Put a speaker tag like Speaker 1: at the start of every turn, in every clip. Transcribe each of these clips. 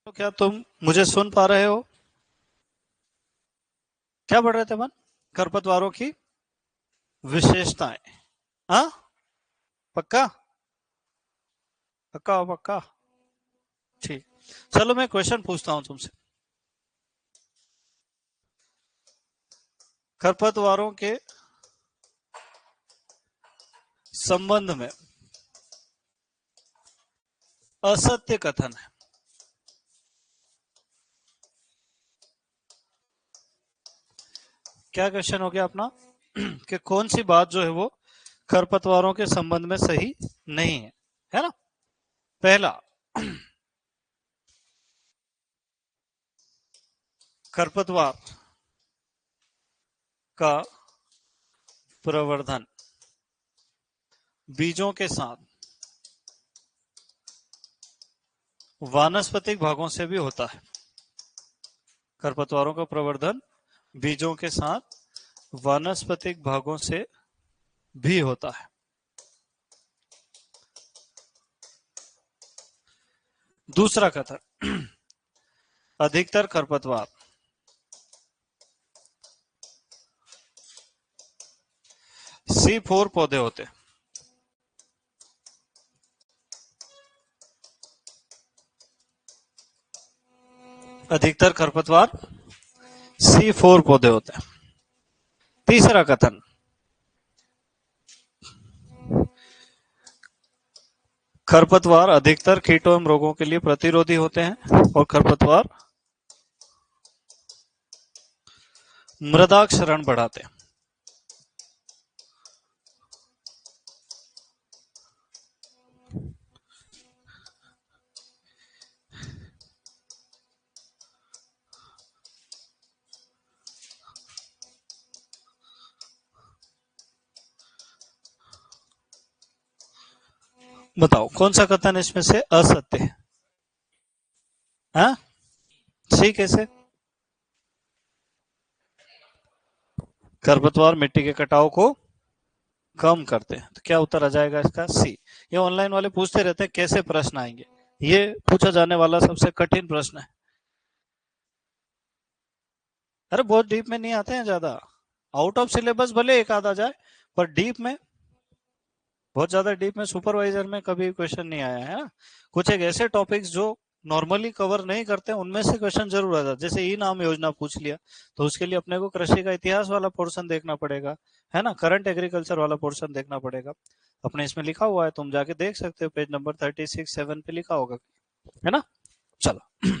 Speaker 1: तो क्या तुम मुझे सुन पा रहे हो? क्या पढ़ रहे थे मन? खरपतवारों की विशेषताएं। हाँ, पक्का? पक्का हो पक्का? ठीक। चलो मैं क्वेश्चन पूछता हूं तुमसे। खरपतवारों के संबंध में असत्य कथन है। क्या क्वेश्चन हो गया अपना? कि कौन सी बात जो है वो खरपतवारों के संबंध में सही नहीं है ना? पहला, खरपतवार का प्रवर्धन बीजों के साथ वानस्पतिक भागों से भी होता है। खरपतवारों का प्रवर्धन बीजों के साथ वानस्पतिक भागों से भी होता है। दूसरा कथन, अधिकतर खरपतवार C4 पौधे होते हैं। अधिकतर खरपतवार C4 पौधे होते हैं। तीसरा कथन, खरपतवार अधिकतर कीटों एवं रोगों के लिए प्रतिरोधी होते हैं और खरपतवार मृदा क्षरण बढ़ाते हैं। बताओ कौन सा कथन इसमें से असत्य है? हाँ, सही कैसे? खरपतवार मिट्टी के कटाव को कम करते हैं, तो क्या उत्तर आ जाएगा इसका? सी। ये ऑनलाइन वाले पूछते रहते हैं कैसे प्रश्न आएंगे, ये पूछा जाने वाला सबसे कठिन प्रश्न है। अरे बहुत डीप में नहीं आते हैं ज्यादा। आउट ऑफ सिलेबस भले एक आधा जाए, पर डीप में, बहुत ज्यादा डीप में सुपरवाइजर में कभी क्वेश्चन नहीं आया है ना। कुछ एक ऐसे टॉपिक्स जो नॉर्मली कवर नहीं करते उनमें से क्वेश्चन जरूर आ जाता। जैसे ई नाम योजना पूछ लिया, तो उसके लिए अपने को कृषि का इतिहास वाला पोर्शन देखना पड़ेगा, है ना। करंट एग्रीकल्चर वाला पोर्शन देखना पड़ेगा। अपने इसमें लिखा हुआ है, तुम जाके देख सकते हो, पेज नंबर 36-7 पे लिखा होगा, है ना। चलो,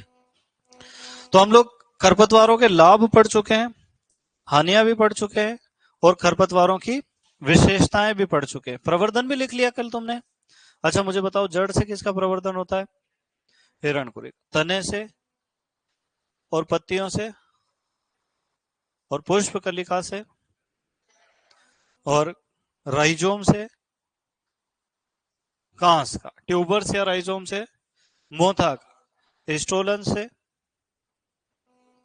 Speaker 1: तो हम लोग खरपतवारों के लाभ पढ़ चुके हैं, हानियां भी पढ़ चुके हैं, और खरपतवारों की विशेषताएं भी पढ़ चुके हैं। प्रवर्धन भी लिख लिया कल तुमने। अच्छा मुझे बताओ, जड़ से किसका प्रवर्धन होता है? हिरणकुरी। तने से और पत्तियों से और पुष्प कलिका से और राइजोम से, कांस का, ट्यूबर्स या राइजोम से, मोथा का, स्टोलन से,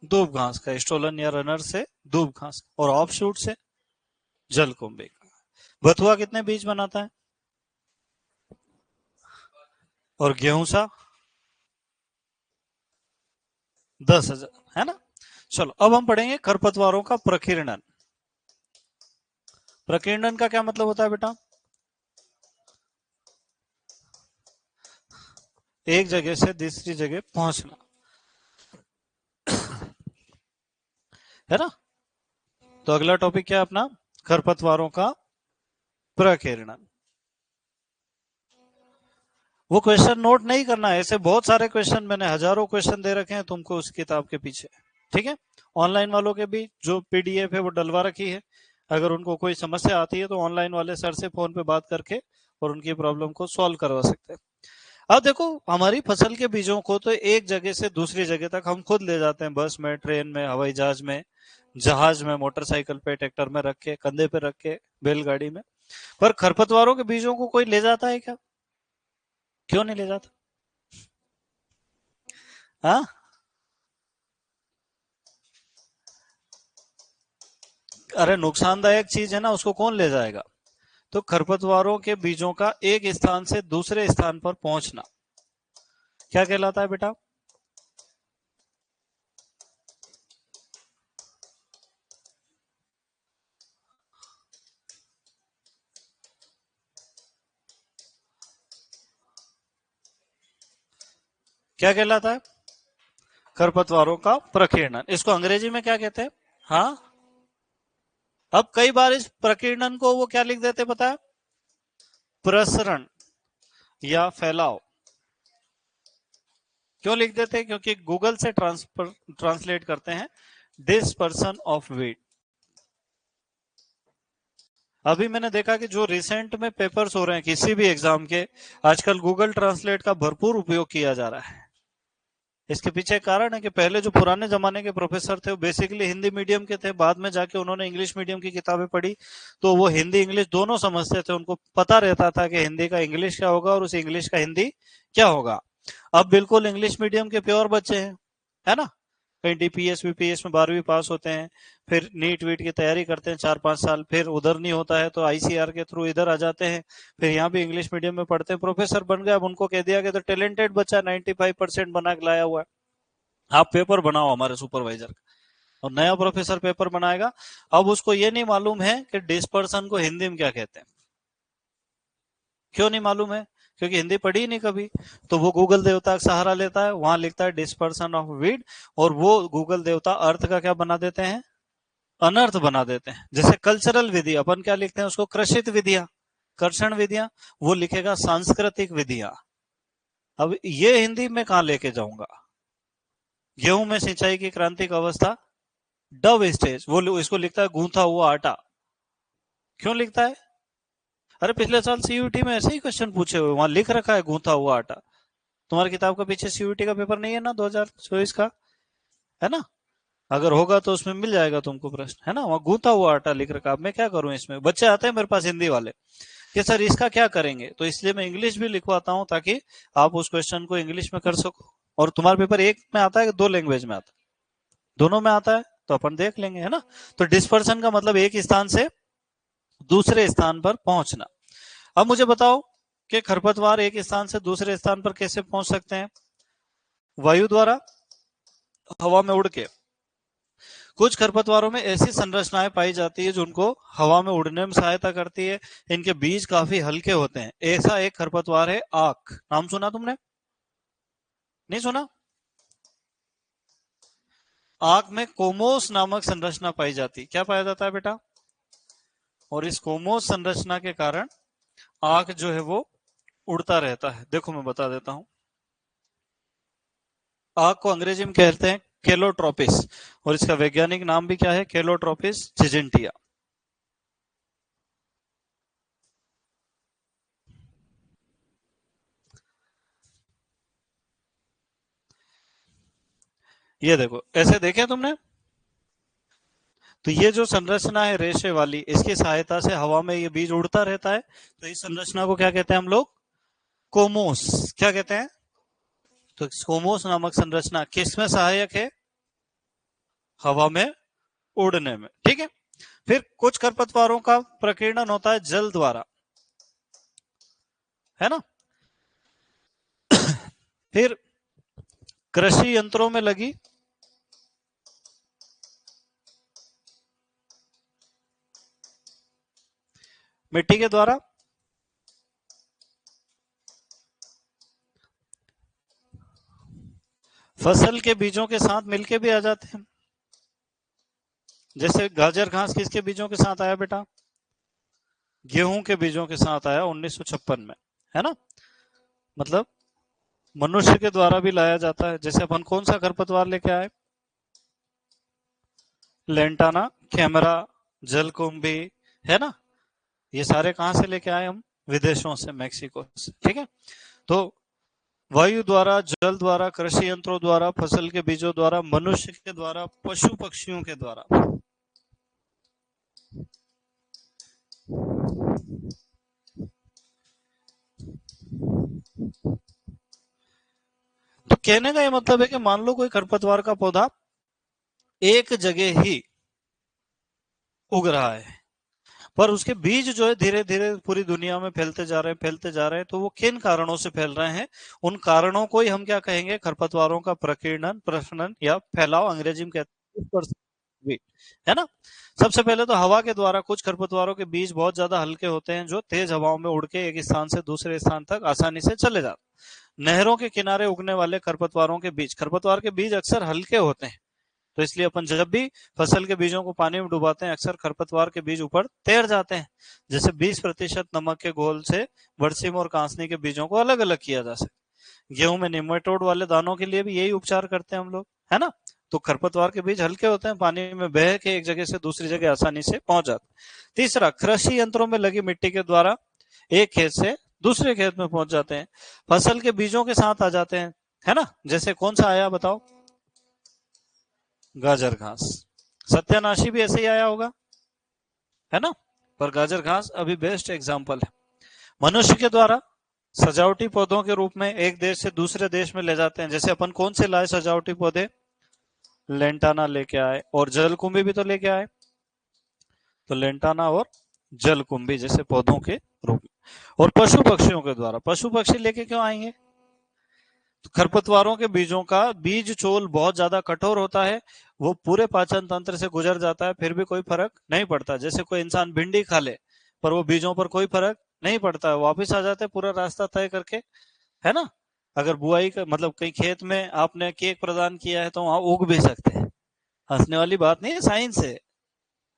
Speaker 1: दूब घास का, स्टोलन या रनर से दूब घास, और ऑफ शूट से जलकुंभी का। बथुआ कितने बीज बनाता है? और गेहूं सा 10,000, है ना। चलो अब हम पढ़ेंगे खरपतवारों का प्रकीर्णन। प्रकीर्णन का क्या मतलब होता है बेटा? एक जगह से दूसरी जगह पहुंचना, है ना। तो अगला टॉपिक क्या है अपना? खरपतवारों का प्रकीर्णन। वो क्वेश्चन नोट नहीं करना है, ऐसे बहुत सारे क्वेश्चन मैंने हजारों क्वेश्चन दे रखे हैं तुमको उस किताब के पीछे, ठीक है। ऑनलाइन वालों के भी जो पीडीएफ है वो डलवा रखी है। अगर उनको कोई समस्या आती है तो ऑनलाइन वाले सर से फोन पे बात करके और उनकी प्रॉब्लम को सॉल्व करवा सकते हैं। अब देखो, हमारी फसल के बीजों को तो एक जगह से दूसरी जगह तक हम खुद ले जाते हैं, बस में, ट्रेन में, हवाई जहाज में, मोटरसाइकिल पे, ट्रैक्टर में रख के, कंधे पे रख के, बैलगाड़ी में। पर खरपतवारों के बीजों को कोई ले जाता है क्या? क्यों नहीं ले जाता? हाँ, अरे नुकसानदायक चीज है ना, उसको कौन ले जाएगा। तो खरपतवारों के बीजों का एक स्थान से दूसरे स्थान पर पहुंचना क्या कहलाता है बेटा? क्या कहलाता है? खरपतवारों का प्रकीर्णन। इसको अंग्रेजी में क्या कहते हैं? हाँ, अब कई बार इस प्रकीर्णन को वो क्या लिख देते पता है? प्रसरण या फैलाव। क्यों लिख देते हैं? क्योंकि गूगल से ट्रांसलेट करते हैं डिस्पर्सन ऑफ वीट। अभी मैंने देखा कि जो रिसेंट में पेपर्स हो रहे हैं किसी भी एग्जाम के, आजकल गूगल ट्रांसलेट का भरपूर उपयोग किया जा रहा है। इसके पीछे कारण है कि पहले जो पुराने जमाने के प्रोफेसर थे वो बेसिकली हिंदी मीडियम के थे, बाद में जाके उन्होंने इंग्लिश मीडियम की किताबें पढ़ी, तो वो हिंदी इंग्लिश दोनों समझते थे, उनको पता रहता था कि हिंदी का इंग्लिश क्या होगा और उस इंग्लिश का हिंदी क्या होगा। अब बिल्कुल इंग्लिश मीडियम के प्योर बच्चे हैं, है ना, कहीं डीपीएस वीपीएस में 12वीं पास होते हैं, फिर नीट वीट की तैयारी करते हैं 4-5 साल, फिर उधर नहीं होता है तो आईसीआर के थ्रू इधर आ जाते हैं, फिर यहाँ भी इंग्लिश मीडियम में पढ़ते हैं, प्रोफेसर बन गए। अब उनको कह दिया कि तो टैलेंटेड बच्चा 95% बना के लाया हुआ है, आप पेपर बनाओ हमारे सुपरवाइजर का। और नया प्रोफेसर पेपर बनाएगा, अब उसको ये नहीं मालूम है कि डिस्पर्सन को हिंदी में क्या कहते हैं। क्यों नहीं मालूम है? क्योंकि हिंदी पढ़ी ही नहीं कभी। तो वो गूगल देवता का सहारा लेता है, वहां लिखता है डिस्पर्सन ऑफ वीड, और वो गूगल देवता अर्थ का क्या बना देते हैं? अनर्थ बना देते हैं। जैसे कल्चरल विधि अपन क्या लिखते हैं उसको? कृषित विधियां, कर्षण विधियां, वो लिखेगा सांस्कृतिक विधियां। अब ये हिंदी में कहां लेके जाऊंगा? गेहूं में सिंचाई की क्रांतिक अवस्था डव स्टेज, वो इसको लिखता है गूंथा हुआ आटा। क्यों लिखता है? अरे पिछले साल सीयूटी में ऐसे ही क्वेश्चन पूछे हुए, वहां लिख रखा है गूंथा हुआ आटा। तुम्हारी किताब का पीछे सीयूटी का पेपर नहीं है ना 2024 का, है ना? अगर होगा तो उसमें मिल जाएगा तुमको प्रश्न, है ना, वहां गूंथा हुआ आटा लिख रखा। अब मैं क्या करूं इसमें? बच्चे आते हैं मेरे पास हिंदी वाले कि सर इसका क्या करेंगे, तो इसलिए मैं इंग्लिश भी लिखवाता हूं ताकि आप उस क्वेश्चन को इंग्लिश में कर सको। और तुम्हारा पेपर एक में आता है कि दो लैंग्वेज में आता है? दोनों में आता है, तो अपन देख लेंगे, है ना। तो डिस्पर्सन का मतलब एक स्थान से दूसरे स्थान पर पहुंचना। अब मुझे बताओ कि खरपतवार एक स्थान से दूसरे स्थान पर कैसे पहुंच सकते हैं? वायु द्वारा, हवा में उड़ के। कुछ खरपतवारों में ऐसी संरचनाएं पाई जाती है जो उनको हवा में उड़ने में सहायता करती है। इनके बीज काफी हल्के होते हैं। ऐसा एक खरपतवार है आक, नाम सुना तुमने? नहीं सुना? आक में कोमोस नामक संरचना पाई जाती। क्या पाया जाता है बेटा? और इस कोमोस संरचना के कारण आक जो है वो उड़ता रहता है। देखो मैं बता देता हूं। आग को अंग्रेजी में कहते हैं केलोट्रोपिस, और इसका वैज्ञानिक नाम भी क्या है? केलोट्रोपिस सिजेंटिया। ये देखो, ऐसे देखे तुमने? तो ये जो संरचना है रेशे वाली, इसकी सहायता से हवा में ये बीज उड़ता रहता है। तो इस संरचना को क्या कहते हैं हम लोग? कोमोस। क्या कहते हैं? तो कोमोस नामक संरचना किस में सहायक है? हवा में उड़ने में। ठीक है। फिर कुछ खरपतवारों का प्रकीर्णन होता है जल द्वारा, है ना। फिर कृषि यंत्रों में लगी मिट्टी के द्वारा, फसल के बीजों के साथ मिलके भी आ जाते हैं। जैसे गाजर घास किसके बीजों के साथ आया बेटा? गेहूं के बीजों के साथ आया 1956 में, है ना। मतलब मनुष्य के द्वारा भी लाया जाता है। जैसे अपन कौन सा खरपतवार लेके आए? लेंटाना, कैमरा, जलकुंभी, है ना। ये सारे कहां से लेके आए हम? विदेशों से, मैक्सिको से। ठीक है। तो वायु द्वारा, जल द्वारा, कृषि यंत्रों द्वारा, फसल के बीजों द्वारा, मनुष्य के द्वारा, पशु पक्षियों के द्वारा। तो कहने का ये मतलब है कि मान लो कोई खरपतवार का पौधा एक जगह ही उग रहा है, पर उसके बीज जो है धीरे धीरे पूरी दुनिया में फैलते जा रहे हैं, फैलते जा रहे हैं। तो वो किन कारणों से फैल रहे हैं? उन कारणों को ही हम क्या कहेंगे? खरपतवारों का प्रकीर्णन, प्रसरण या फैलाव अंग्रेजी में कहते हैं, है ना। सबसे पहले तो हवा के द्वारा कुछ खरपतवारों के बीज बहुत ज्यादा हल्के होते हैं जो तेज हवाओं में उड़ के एक स्थान से दूसरे स्थान तक आसानी से चले जाते हैं। नहरों के किनारे उगने वाले खरपतवारों के बीज, खरपतवार के बीज अक्सर हल्के होते हैं, तो इसलिए अपन जब भी फसल के बीजों को पानी में डुबाते हैं अक्सर खरपतवार के बीज ऊपर तैर जाते हैं। जैसे 20% नमक के घोल से बरसीम और कांसनी के बीजों को अलग अलग किया जा सकता। गेहूं में निमेटोड वाले दानों के लिए भी यही उपचार करते हैं हम लोग, है ना। तो खरपतवार के बीज हल्के होते हैं, पानी में बह के एक जगह से दूसरी जगह आसानी से पहुंच जाते। तीसरा, कृषि यंत्रों में लगी मिट्टी के द्वारा एक खेत से दूसरे खेत में पहुंच जाते हैं, फसल के बीजों के साथ आ जाते हैं, है ना। जैसे कौन सा आया बताओ, गाजर घास। सत्यानाशी भी ऐसे ही आया होगा, है ना। पर गाजर घास अभी बेस्ट एग्जाम्पल है। मनुष्य के द्वारा सजावटी पौधों के रूप में एक देश से दूसरे देश में ले जाते हैं। जैसे अपन कौन से लाए सजावटी पौधे, लेंटाना लेके आए और जलकुंभी भी तो लेके आए, तो लेंटाना और जलकुंभी जैसे पौधों के रूप में। और पशु पक्षियों के द्वारा, पशु पक्षी लेके क्यों आएंगे, तो खरपतवारों के बीजों का बीज चोल बहुत ज्यादा कठोर होता है, वो पूरे पाचन तंत्र से गुजर जाता है, फिर भी कोई फर्क नहीं पड़ता। जैसे कोई इंसान भिंडी खा ले पर वो बीजों पर कोई फर्क नहीं पड़ता है, वापिस आ जाते पूरा रास्ता तय करके, है ना। अगर बुआई का मतलब कहीं खेत में आपने केक प्रदान किया है तो वहां उग भी सकते हैं, हंसने वाली बात नहीं है, साइंस है।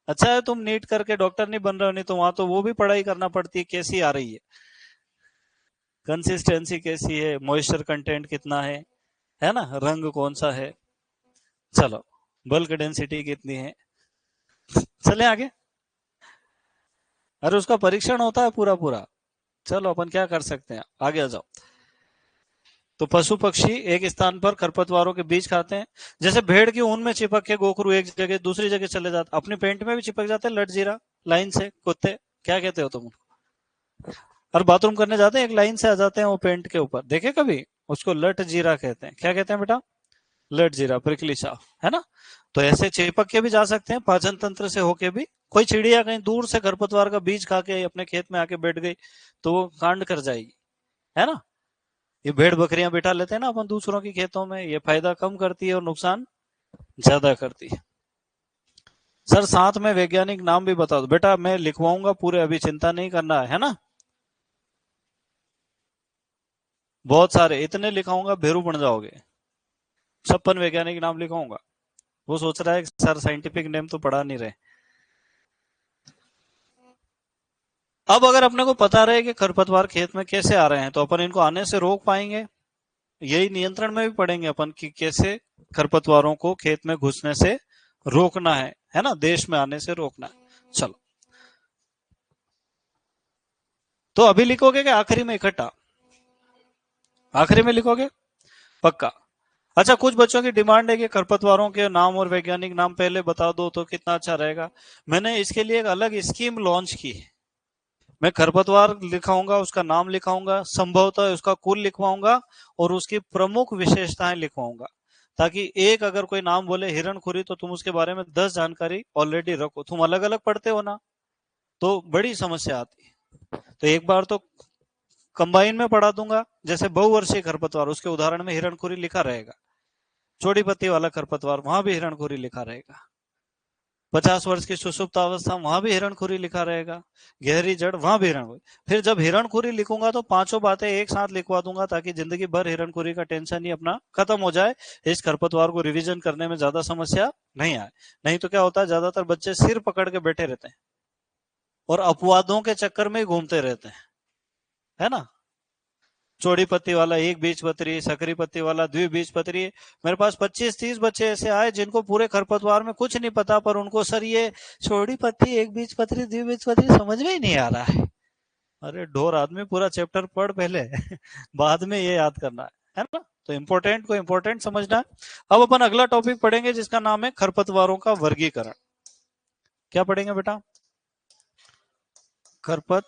Speaker 1: अच्छा है तुम नीट करके डॉक्टर नहीं बन रहे हो, नहीं तो वहां तो वो भी पढ़ाई करना पड़ती है, कैसी आ रही है, कंसिस्टेंसी कैसी है, मॉइस्चर कंटेंट कितना है ना, रंग कौन सा है, चलो बल्क डेंसिटी कितनी है, चले आगे। अरे उसका परीक्षण होता है पूरा पूरा। चलो अपन क्या कर सकते हैं, आगे आ जाओ। तो पशु पक्षी एक स्थान पर खरपतवारों के बीज खाते हैं। जैसे भेड़ की ऊन में चिपक के गोखरू एक जगह दूसरी जगह चले जाते, अपनी पेंट में भी चिपक जाते हैं लट जीरा लाइन से, कुत्ते क्या कहते हो तुम, और बाथरूम करने जाते हैं एक लाइन से आ जाते हैं वो पेंट के ऊपर, देखे कभी, उसको लट जीरा कहते हैं। क्या कहते हैं बेटा, लट जीरा, प्रिकली साफ, है ना। तो ऐसे चिपक के भी जा सकते हैं, पाचन तंत्र से होके भी। कोई चिड़िया कहीं दूर से खरपतवार का बीज खा के अपने खेत में आके बैठ गई तो वो कांड कर जाएगी, है ना। ये भेड़ बकरियां बिठा लेते हैं ना अपन दूसरों के खेतों में, ये फायदा कम करती है और नुकसान ज्यादा करती है। सर साथ में वैज्ञानिक नाम भी बता दो, बेटा मैं लिखवाऊंगा पूरे, अभी चिंता नहीं करना है ना। बहुत सारे इतने लिखाऊंगा भेरू बन जाओगे, 56 वैज्ञानिक नाम लिखाऊंगा। वो सोच रहा है सर साइंटिफिक नेम तो पढ़ा नहीं रहे। अब अगर अपने को पता रहे कि खरपतवार खेत में कैसे आ रहे हैं तो अपन इनको आने से रोक पाएंगे, यही नियंत्रण में भी पढ़ेंगे अपन कि कैसे खरपतवारों को खेत में घुसने से रोकना है ना, देश में आने से रोकना है। चलो, तो अभी लिखोगे कि आखिरी में इकट्ठा, आखिरी में लिखोगे पक्का। अच्छा, कुछ बच्चों की डिमांड है कि खरपतवारों के नाम और वैज्ञानिक नाम पहले बता दो तो कितना अच्छा रहेगा। मैंने इसके लिए एक अलग स्कीम लॉन्च की है। मैं खरपतवार लिखाऊंगा, उसका नाम लिखाऊंगा, संभवतः उसका कुल लिखवाऊंगा और उसकी प्रमुख विशेषताएं लिखवाऊंगा, ताकि एक अगर कोई नाम बोले हिरणखुरी तो तुम उसके बारे में 10 जानकारी ऑलरेडी रखो। तुम अलग अलग पढ़ते हो ना तो बड़ी समस्या आती है, तो एक बार तो कंबाइन में पढ़ा दूंगा। जैसे बहुवर्षीय खरपतवार, उसके उदाहरण में हिरणखुरी लिखा रहेगा। चौड़ी पत्ती वाला खरपतवार, वहां भी हिरणखुरी लिखा रहेगा। 50 वर्ष की सुषुप्त अवस्था, वहां भी हिरणखुरी लिखा रहेगा। गहरी जड़, वहां भी हिरणखुरी। फिर जब हिरणखुरी लिखूंगा तो पांचों बातें एक साथ लिखवा दूंगा, ताकि जिंदगी भर हिरणखुरी का टेंशन ही अपना खत्म हो जाए, इस खरपतवार को रिवीजन करने में ज्यादा समस्या नहीं आए। नहीं तो क्या होता है, ज्यादातर बच्चे सिर पकड़ के बैठे रहते हैं और अपवादों के चक्कर में ही घूमते रहते हैं, है ना। चौड़ी पत्ती वाला एक बीज पत्री, सकरी पत्ती वाला द्विबीज पत्री। मेरे पास 25-30 बच्चे ऐसे आए जिनको पूरे खरपतवार में कुछ नहीं पता, पर उनको सर ये चौड़ी पत्ती, एक बीज पत्री, द्विबीज पत्री समझ में ही नहीं आ रहा है। अरे ढोर आदमी, पूरा चैप्टर पढ़ पहले बाद में ये याद करना है ना। तो इंपॉर्टेंट को इंपॉर्टेंट समझना है। अब अपन अगला टॉपिक पढ़ेंगे जिसका नाम है खरपतवारों का वर्गीकरण। क्या पढ़ेंगे बेटा, खरपतवारों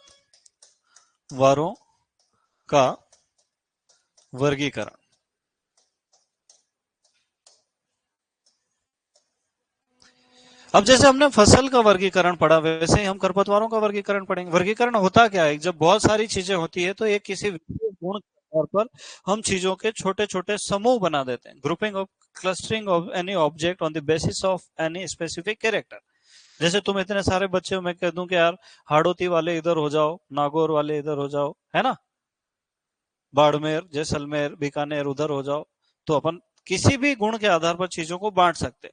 Speaker 1: का वर्गीकरण। अब जैसे हमने फसल का वर्गीकरण पढ़ा, वैसे ही हम खरपतवारों का वर्गीकरण पढ़ेंगे। वर्गीकरण होता क्या है, जब बहुत सारी चीजें होती है तो एक किसी विशेष गुण के आधार पर हम चीजों के छोटे छोटे समूह बना देते हैं। Grouping of, clustering of any object on the basis of any specific character. जैसे तुम इतने सारे बच्चे हो, मैं कह दूं कि यार हाड़ोती वाले इधर हो जाओ, नागौर वाले इधर हो जाओ, है ना। बाड़मेर, जैसलमेर, बीकानेर, उधर हो जाओ, तो अपन किसी भी गुण के आधार पर चीजों को बांट सकते।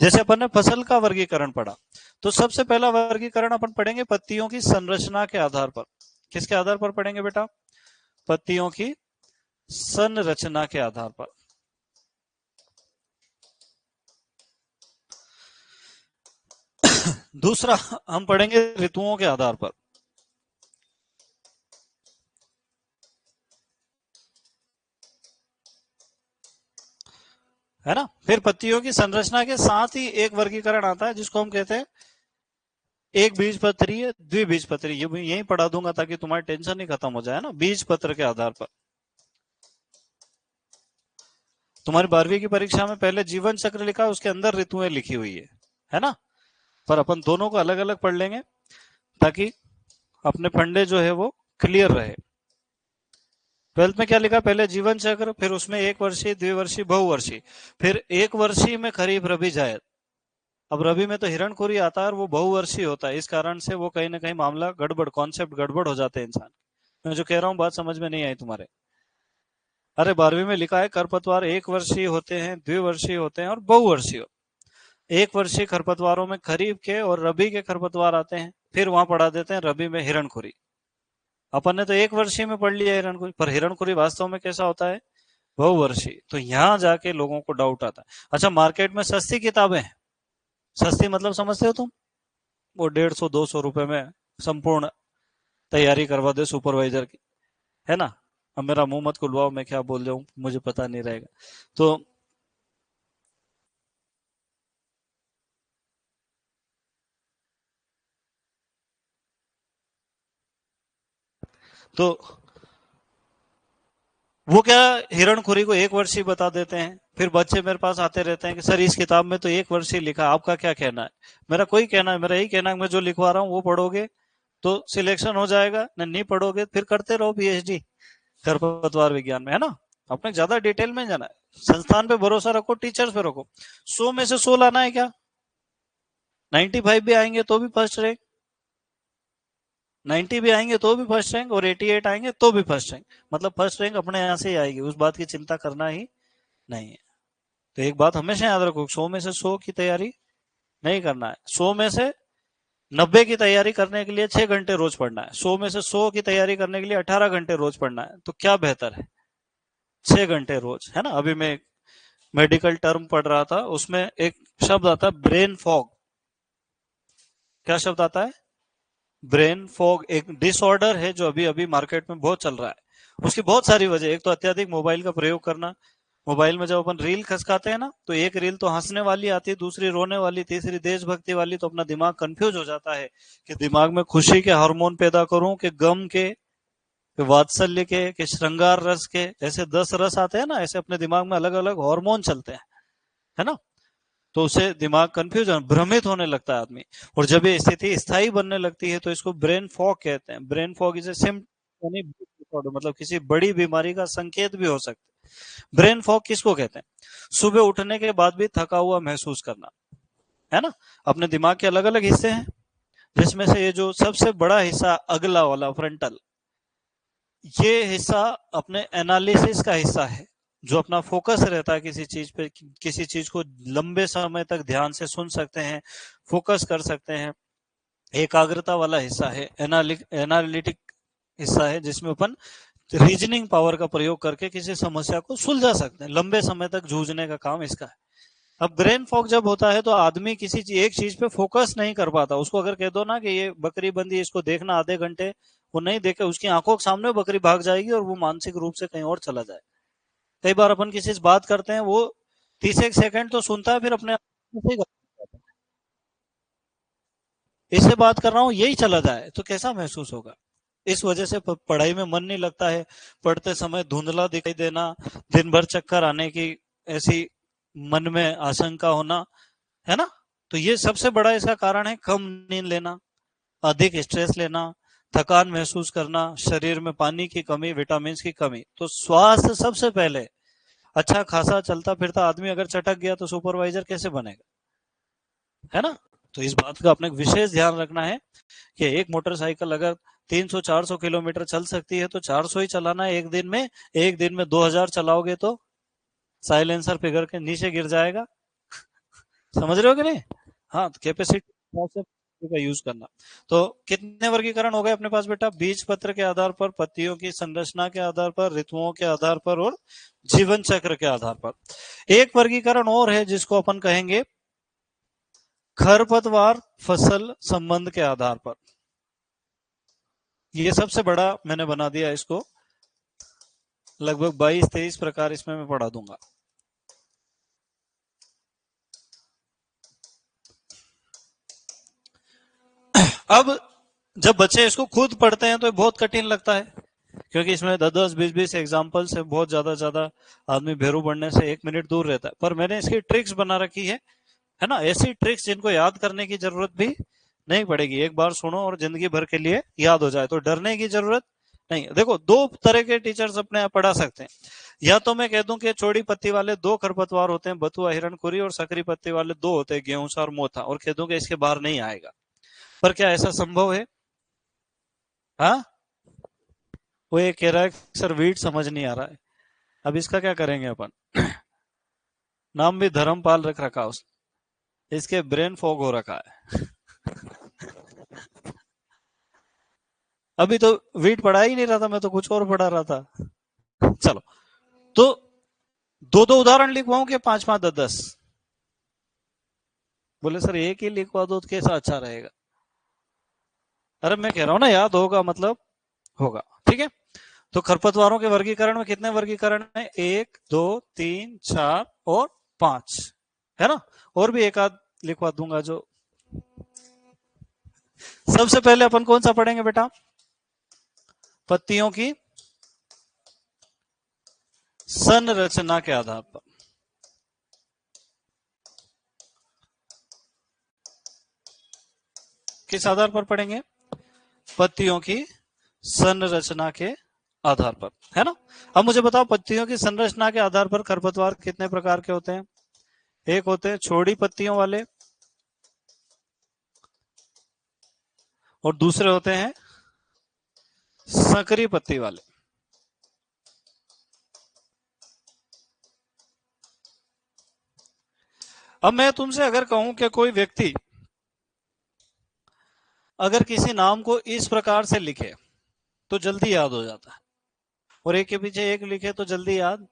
Speaker 1: जैसे अपन ने फसल का वर्गीकरण पढ़ा, तो सबसे पहला वर्गीकरण अपन पढ़ेंगे पत्तियों की संरचना के आधार पर। किसके आधार पर पढ़ेंगे बेटा? पत्तियों की संरचना के आधार पर। दूसरा हम पढ़ेंगे ऋतुओं के आधार पर। है ना? फिर पत्तियों की संरचना के साथ ही एक वर्गीकरण आता है जिसको हम कहते हैं एक बीजपत्री, द्विबीजपत्री। ये यही पढ़ा दूंगा ताकि तुम्हारी टेंशन ही खत्म हो जाए ना। बीज पत्र के आधार पर तुम्हारी 12वीं की परीक्षा में पहले जीवन चक्र लिखा, उसके अंदर ऋतुएं लिखी हुई है ना? पर अपन दोनों को अलग अलग पढ़ लेंगे ताकि अपने फंडे जो है वो क्लियर रहे। 12th में क्या लिखा? पहले जीवन चक्र, फिर उसमें एक वर्षीय, द्विवर्षीय, बहुवर्षीय, फिर एक वर्षीय में खरीफ, रबी, जायद। अब रबी में तो हिरणखुरी आता है और वो बहुवर्षीय होता है, इस कारण से वो कहीं ना कहीं मामला गड़बड़, कॉन्सेप्ट गड़बड़ हो जाते हैं इंसान। मैं जो कह रहा हूँ बात समझ में नहीं आई तुम्हारे? अरे 12वीं में लिखा है खरपतवार एक वर्षीय होते हैं, द्विवर्षीय होते हैं और बहुवर्षीय। एक वर्षीय खरपतवारों में खरीफ के और रबी के खरपतवार आते हैं, फिर वहां पढ़ा देते हैं रबी में हिरणखुरी। अपन ने तो एक वर्षीय में पढ़ लिया हिरणखुरी, पर हिरणखुरी वास्तव में कैसा होता है? बहुवर्षीय। तो यहाँ जाके लोगों को डाउट आता है। अच्छा, मार्केट में सस्ती किताबें हैं, सस्ती मतलब समझते हो तुम? वो 150-200 रुपए में संपूर्ण तैयारी करवा दे सुपरवाइजर की, है ना? अब मेरा मुंह मत खुलवाओ, मैं क्या बोल रहा हूँ मुझे पता नहीं रहेगा। तो तो वो क्या, हिरणखुरी को एक वर्षीय बता देते हैं, फिर बच्चे मेरे पास आते रहते हैं कि सर इस किताब में तो एक वर्षीय लिखा, आपका क्या कहना है? मेरा कोई कहना है, मेरा यही कहना है, मैं जो लिखवा रहा हूँ वो पढ़ोगे तो सिलेक्शन हो जाएगा, नहीं पढ़ोगे फिर करते रहो पीएचडी खरपतवार विज्ञान में, है ना? अपने ज्यादा डिटेल में जाना है, संस्थान पे भरोसा रखो, टीचर्स पे रखो। 100 में से 100 लाना है क्या? 95 भी आएंगे तो भी फर्स्ट रैंक, 90 भी आएंगे तो भी फर्स्ट रैंक, और 88 आएंगे तो भी फर्स्ट रैंक। मतलब फर्स्ट रैंक अपने यहाँ से ही आएगी, उस बात की चिंता करना ही नहीं है। तो एक बात हमेशा याद रखो, 100 में से 100 की तैयारी नहीं करना है। 100 में से 90 की तैयारी करने के लिए 6 घंटे रोज पढ़ना है, 100 में से 100 की तैयारी करने के लिए 18 घंटे रोज पढ़ना है। तो क्या बेहतर है? 6 घंटे रोज, है ना? अभी मैं मेडिकल टर्म पढ़ रहा था, उसमें एक शब्द आता है ब्रेन फॉग। क्या शब्द आता है? Brain fog. एक डिसऑर्डर है जो अभी अभी मार्केट में बहुत चल रहा है। उसकी बहुत सारी वजह, एक तो अत्यधिक मोबाइल का प्रयोग करना। मोबाइल में जब अपन रील खसकाते हैं ना, तो एक रील तो हंसने वाली आती है, दूसरी रोने वाली, तीसरी देशभक्ति वाली, तो अपना दिमाग कंफ्यूज हो जाता है कि दिमाग में खुशी के हार्मोन पैदा करूं कि गम के, कि वात्सल्य के, कि श्रृंगार रस के। ऐसे 10 रस आते हैं ना, ऐसे अपने दिमाग में अलग अलग हार्मोन चलते हैं, है ना? तो उसे दिमाग कंफ्यूज, भ्रमित होने लगता है आदमी। और जब ये स्थिति स्थायी बनने लगती है तो इसको ब्रेन फॉग कहते हैं। Brain fog is a symptom, मतलब किसी बड़ी बीमारी का संकेत भी हो सकता है। ब्रेन फॉग किसको कहते हैं? सुबह उठने के बाद भी थका हुआ महसूस करना, है ना? अपने दिमाग के अलग अलग हिस्से हैं, जिसमें से ये जो सबसे बड़ा हिस्सा अगला वाला फ्रंटल, ये हिस्सा अपने एनालिसिस का हिस्सा है, जो अपना फोकस रहता है किसी चीज पे, किसी चीज को लंबे समय तक ध्यान से सुन सकते हैं, फोकस कर सकते हैं। एकाग्रता वाला हिस्सा है, एनालिटिक हिस्सा है, जिसमें अपन रीजनिंग पावर का प्रयोग करके किसी समस्या को सुलझा सकते हैं। लंबे समय तक जूझने का काम इसका है। अब ब्रेन फॉग जब होता है तो आदमी किसी एक चीज पे फोकस नहीं कर पाता। उसको अगर कह दो ना कि ये बकरी बंदी, इसको देखना आधे घंटे, वो नहीं देखे, उसकी आंखों के सामने बकरी भाग जाएगी और वो मानसिक रूप से कहीं और चला जाए। कई बार अपन किसी से बात करते हैं, वो 30 एक सेकंड तो सुनता है, फिर अपने आप से इससे बात कर रहा हूँ यही चला जाए तो कैसा महसूस होगा? इस वजह से पढ़ाई में मन नहीं लगता है, पढ़ते समय धुंधला दिखाई देना, दिन भर चक्कर आने की ऐसी मन में आशंका होना, है ना? तो ये सबसे बड़ा इसका कारण है कम नींद लेना, अधिक स्ट्रेस लेना, थकान महसूस करना, शरीर में पानी की कमी, विटामिन की कमी। तो स्वास्थ्य सबसे पहले। अच्छा खासा चलता फिरता आदमी अगर चटक गया तो सुपरवाइजर कैसे बनेगा, है ना? तो इस बात का अपने विशेष ध्यान रखना है कि एक मोटरसाइकिल अगर 300-400 किलोमीटर चल सकती है तो 400 ही चलाना है एक दिन में। एक दिन में 2000 चलाओगे तो साइलेंसर पिघल के नीचे गिर जाएगा। समझ रहे हो कि नहीं? हाँ, तो कैपेसिटी का यूज करना। तो कितने वर्गीकरण हो गए अपने पास बेटा? बीज पत्र के आधार पर, पत्तियों की संरचना के आधार पर, ऋतुओं के आधार पर और जीवन चक्र के आधार पर। एक वर्गीकरण और है जिसको अपन कहेंगे खरपतवार फसल संबंध के आधार पर। ये सबसे बड़ा मैंने बना दिया इसको, लगभग 22-23 प्रकार इसमें मैं पढ़ा दूंगा। अब जब बच्चे इसको खुद पढ़ते हैं तो बहुत कठिन लगता है, क्योंकि इसमें 10-10, 20-20 एग्जाम्पल से बहुत ज्यादा आदमी भेरू बढ़ने से 1 मिनट दूर रहता है। पर मैंने इसकी ट्रिक्स बना रखी है ना, ऐसी ट्रिक्स जिनको याद करने की जरूरत भी नहीं पड़ेगी। एक बार सुनो और जिंदगी भर के लिए याद हो जाए, तो डरने की जरूरत नहीं। देखो, दो तरह के टीचर्स अपने आप पढ़ा सकते हैं। या तो मैं कह दूं कि चौड़ी पत्ती वाले 2 खरपतवार होते हैं, बथुआ, हिरणकुरी, और सकरी पत्ती वाले 2 होते हैं, गेहूंसा और मोथा, और कह दूं कि इसके बाहर नहीं आएगा। पर क्या ऐसा संभव है? हाँ, वो ये कह रहा है सर वीट समझ नहीं आ रहा है। अब इसका क्या करेंगे अपन? नाम भी धर्मपाल रख रखा उसने, इसके ब्रेन फॉग हो रखा है। अभी तो वीट पढ़ा ही नहीं रहा था, मैं तो कुछ और पढ़ा रहा था। चलो, तो 2-2 उदाहरण लिखवाऊं कि 5-5, 10-10? बोले सर एक ही लिखवा दो तो कैसा अच्छा रहेगा? अरे मैं कह रहा हूं ना, याद होगा मतलब होगा। ठीक है, तो खरपतवारों के वर्गीकरण में कितने वर्गीकरण है? 1, 2, 3, 4 और 5, है ना? और भी एक आध लिखवा दूंगा जो। सबसे पहले अपन कौन सा पढ़ेंगे बेटा? पत्तियों की संरचना के आधार पर। किस आधार पर पढ़ेंगे? पत्तियों की संरचना के आधार पर, है ना? अब मुझे बताओ, पत्तियों की संरचना के आधार पर खरपतवार कितने प्रकार के होते हैं? एक होते हैं छोड़ी पत्तियों वाले, और दूसरे होते हैं संकरी पत्ती वाले। अब मैं तुमसे अगर कहूं कि कोई व्यक्ति अगर किसी नाम को इस प्रकार से लिखे तो जल्दी याद हो जाता है, और एक के पीछे एक लिखे तो जल्दी याद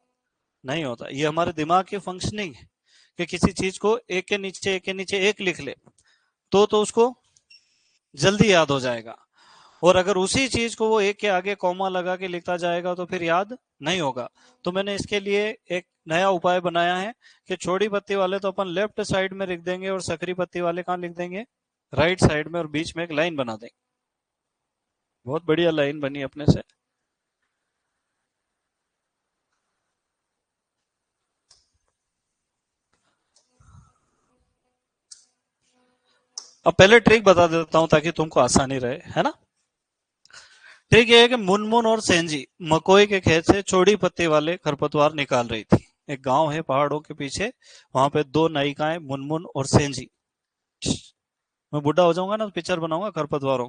Speaker 1: नहीं होता। ये हमारे दिमाग की फंक्शनिंग है कि किसी चीज को एक के नीचे एक के नीचे एक लिख ले तो उसको जल्दी याद हो जाएगा, और अगर उसी चीज को वो एक के आगे कॉमा लगा के लिखता जाएगा तो फिर याद नहीं होगा। तो मैंने इसके लिए एक नया उपाय बनाया है कि छोटी पत्ती वाले तो अपन लेफ्ट साइड में लिख देंगे, और सकरी पत्ती वाले कहाँ लिख देंगे? राइट साइड में, और बीच में एक लाइन बना देंगे। बहुत बढ़िया लाइन बनी अपने से। अब पहले ट्रिक बता देता हूं ताकि तुमको आसानी रहे, है ना? ट्रिक ये है कि मुनमुन और सेंजी मकोई के खेत से चौड़ी पत्ती वाले खरपतवार निकाल रही थी। एक गांव है पहाड़ों के पीछे, वहां पे 2 नायिकाएं मुनमुन और सेंजी। मैं बुढ़ा हो जाऊंगा ना तो पिक्चर बनाऊंगा खरपतवारों,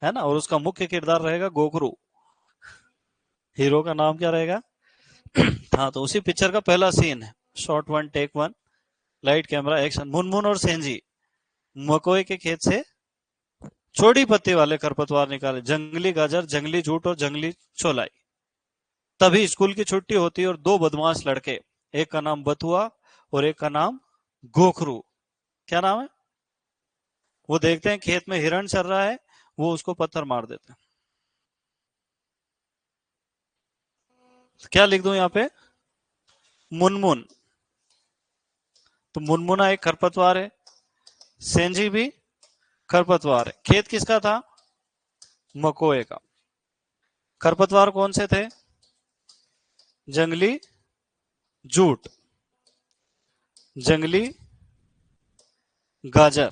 Speaker 1: है ना? और उसका मुख्य किरदार रहेगा गोखरू। हीरो का नाम क्या रहेगा? हाँ, तो उसी पिक्चर का पहला सीन है। Shot 1, take 1, light camera action. Munmun और सेंजी मकोई के खेत से छोटी पत्ती वाले खरपतवार निकाले, जंगली गाजर, जंगली जूट और जंगली चौलाई। तभी स्कूल की छुट्टी होती है और 2 बदमाश लड़के, एक का नाम बथुआ और एक का नाम गोखरू, क्या नाम है, वो देखते हैं खेत में हिरण चल रहा है, वो उसको पत्थर मार देते हैं। क्या लिख दूं यहाँ पे? मुनमुन। तो मुनमुना एक खरपतवार है, सेंजी भी खरपतवार है। खेत किसका था? मकोए का। खरपतवार कौन से थे? जंगली जूट, जंगली गाजर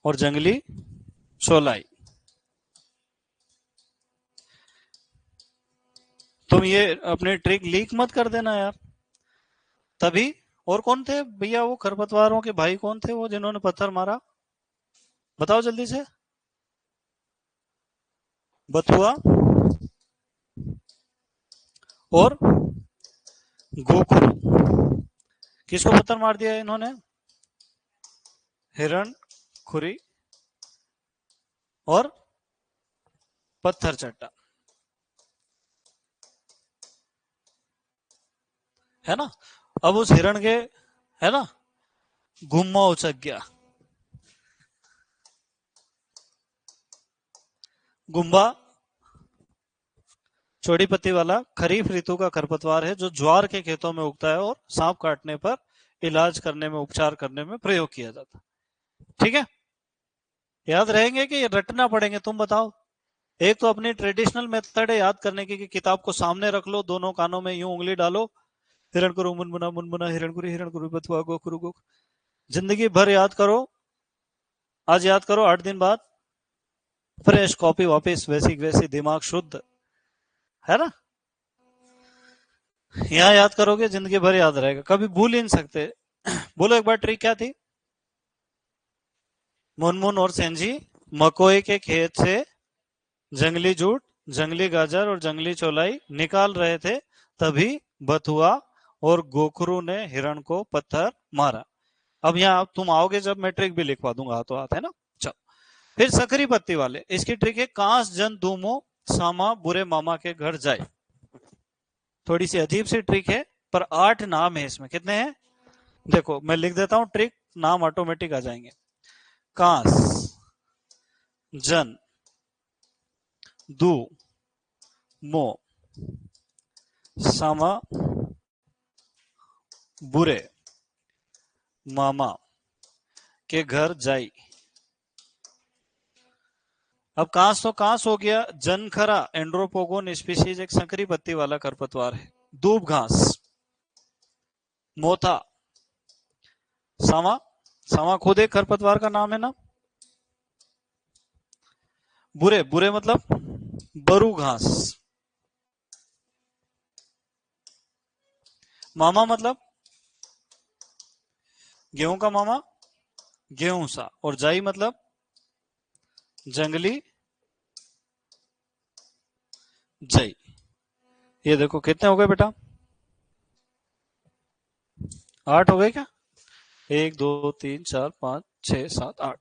Speaker 1: और जंगली चौलाई। तुम ये अपनी ट्रिक लीक मत कर देना यार। तभी, और कौन थे भैया वो खरपतवारों के भाई? कौन थे वो जिन्होंने पत्थर मारा? बताओ जल्दी से। बथुआ और गोखरू। किसको पत्थर मार दिया इन्होंने? हिरण खुरी और पत्थर चट्टा, है ना। अब उस हिरण के, है ना, गुम्मा उचक गया। गुम्बा चौड़ी पत्ती वाला खरीफ ऋतु का खरपतवार है जो ज्वार के खेतों में उगता है और सांप काटने पर इलाज करने में, उपचार करने में प्रयोग किया जाता है। ठीक है, याद रहेंगे कि रटना पड़ेंगे, तुम बताओ। एक तो अपनी ट्रेडिशनल मेथड है याद करने की कि किताब को सामने रख लो, दोनों कानों में यूं उंगली डालो, हिरण करो मुनमुना मुनमुना, हिरण करो बथुआ गोखरू गो। जिंदगी भर याद करो, आज याद करो, 8 दिन बाद फ्रेश कॉपी वापस, वैसी वैसी, दिमाग शुद्ध, है ना। यहाँ याद करोगे जिंदगी भर याद रहेगा, कभी भूल ही नहीं सकते। बोलो एक बार ट्रिक क्या थी? मुनमुन और सेंजी मकोई के खेत से जंगली जूट, जंगली गाजर और जंगली चौलाई निकाल रहे थे, तभी बथुआ और गोखरू ने हिरण को पत्थर मारा। अब यहाँ तुम आओगे जब मैं ट्रिक भी लिखवा दूंगा हाथों हाथ, है ना। चलो, फिर सकरी पत्ती वाले, इसकी ट्रिक है कांस जन दूमो सामा बुरे मामा के घर जाए। थोड़ी सी अजीब सी ट्रिक है, पर 8 नाम है इसमें। कितने हैं? देखो मैं लिख देता हूं ट्रिक, नाम ऑटोमेटिक आ जाएंगे। कांस जन दू मो सामा बुरे मामा के घर जाई। अब कांस तो कांस हो गया। जनखरा एंड्रोपोगोन स्पीशीज एक संकरी पत्ती वाला खरपतवार है। दूब घास, मोथा, सामा, सामा खुद एक खरपतवार का नाम है ना। बुरे, बुरे मतलब बरू घास। मामा मतलब गेहूं का मामा, गेहूं सा। और जाई मतलब जंगली जई। ये देखो कितने हो गए बेटा? 8 हो गए क्या? 1 2 3 4 5 6 7 8।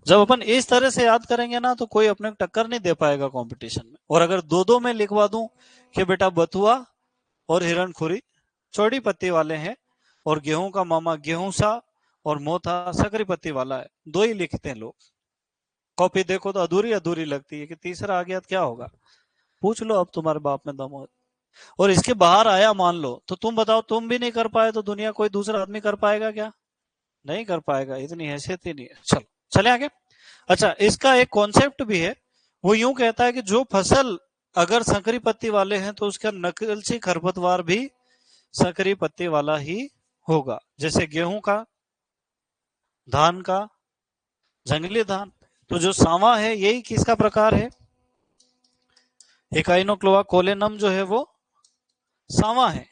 Speaker 1: जब अपन इस तरह से याद करेंगे ना तो कोई अपने को टक्कर नहीं दे पाएगा कंपटीशन में। और अगर दो दो में लिखवा दूं कि बेटा बथुआ और हिरणखुरी चौड़ी पत्ती वाले हैं और गेहूं का मामा गेहूं सा और मोथा सकरी पत्ती वाला है, दो ही लिखते हैं लोग। कॉपी देखो तो अधूरी अधूरी लगती है कि तीसरा आ गया तो क्या होगा। पूछ लो अब तुम्हारे बाप में दम हो। और इसके बाहर आया मान लो तो तुम बताओ, तुम भी नहीं कर पाए तो दुनिया कोई दूसरा आदमी कर पाएगा क्या? नहीं कर पाएगा, इतनी हैसियत ही नहीं है। चलो चले आगे। अच्छा, इसका एक कॉन्सेप्ट भी है। वो यूं कहता है कि जो फसल अगर संकरी पत्ती वाले हैं तो उसका नकलची खरपतवार भी संकरी पत्ती वाला ही होगा। जैसे गेहूं का, धान का, जंगली धान। तो जो सांवा है यही किसका प्रकार है? इकाइनोक्लोआ कोलेनम जो है वो सांवा है।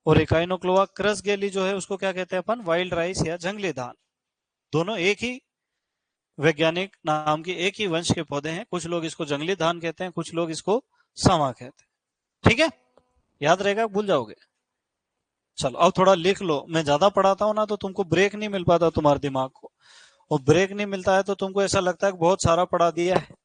Speaker 1: और इकाइनोक्लोआ क्रसगेली जो है उसको क्या कहते हैं अपन? वाइल्ड राइस या जंगली धान। दोनों एक ही वैज्ञानिक नाम की, एक ही वंश के पौधे हैं। कुछ लोग इसको जंगली धान कहते हैं, कुछ लोग इसको सांवा कहते हैं। ठीक है, याद रहेगा, भूल जाओगे। चलो अब थोड़ा लिख लो। मैं ज्यादा पढ़ाता हूं ना तो तुमको ब्रेक नहीं मिल पाता तुम्हारे दिमाग को। और ब्रेक नहीं मिलता है तो तुमको ऐसा लगता है कि बहुत सारा पढ़ा दिया है।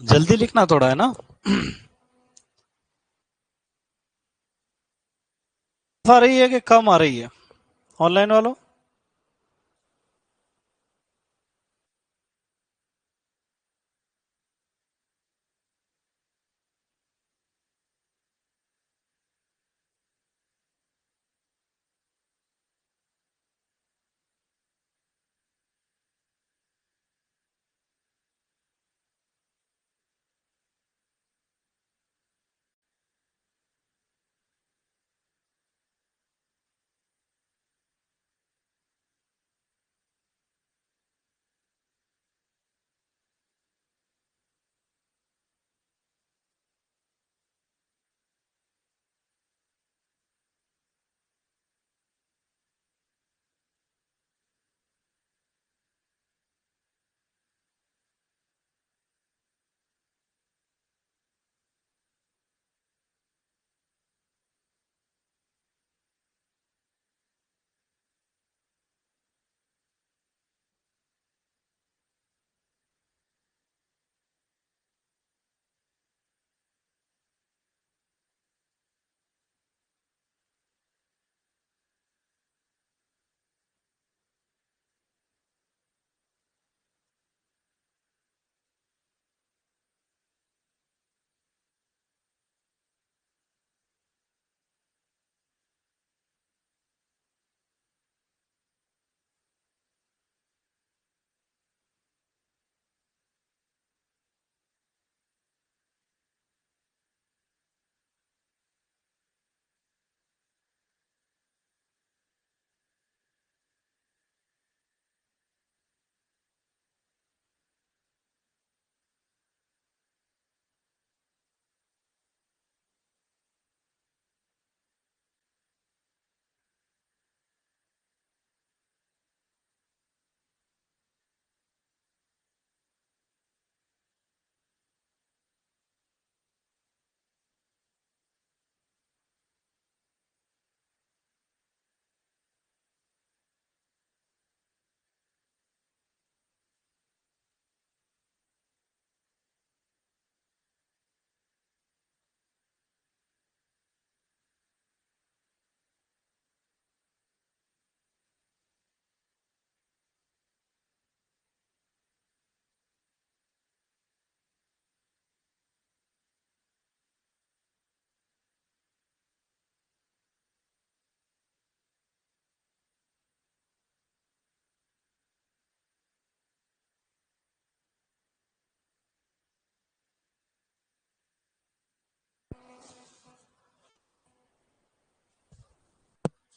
Speaker 1: जल्दी लिखना थोड़ा है ना। आ रही है कि कम आ रही है ऑनलाइन वालों?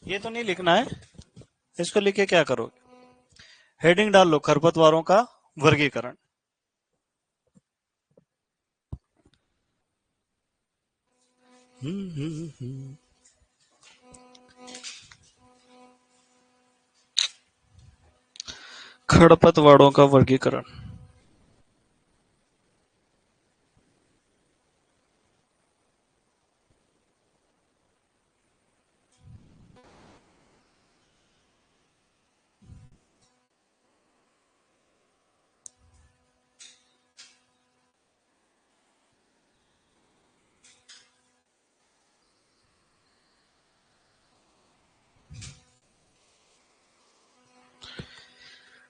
Speaker 1: ये तो नहीं लिखना है, इसको लिख के क्या करोगे? हेडिंग डाल लो, खरपतवारों का वर्गीकरण। खरपतवारों का वर्गीकरण।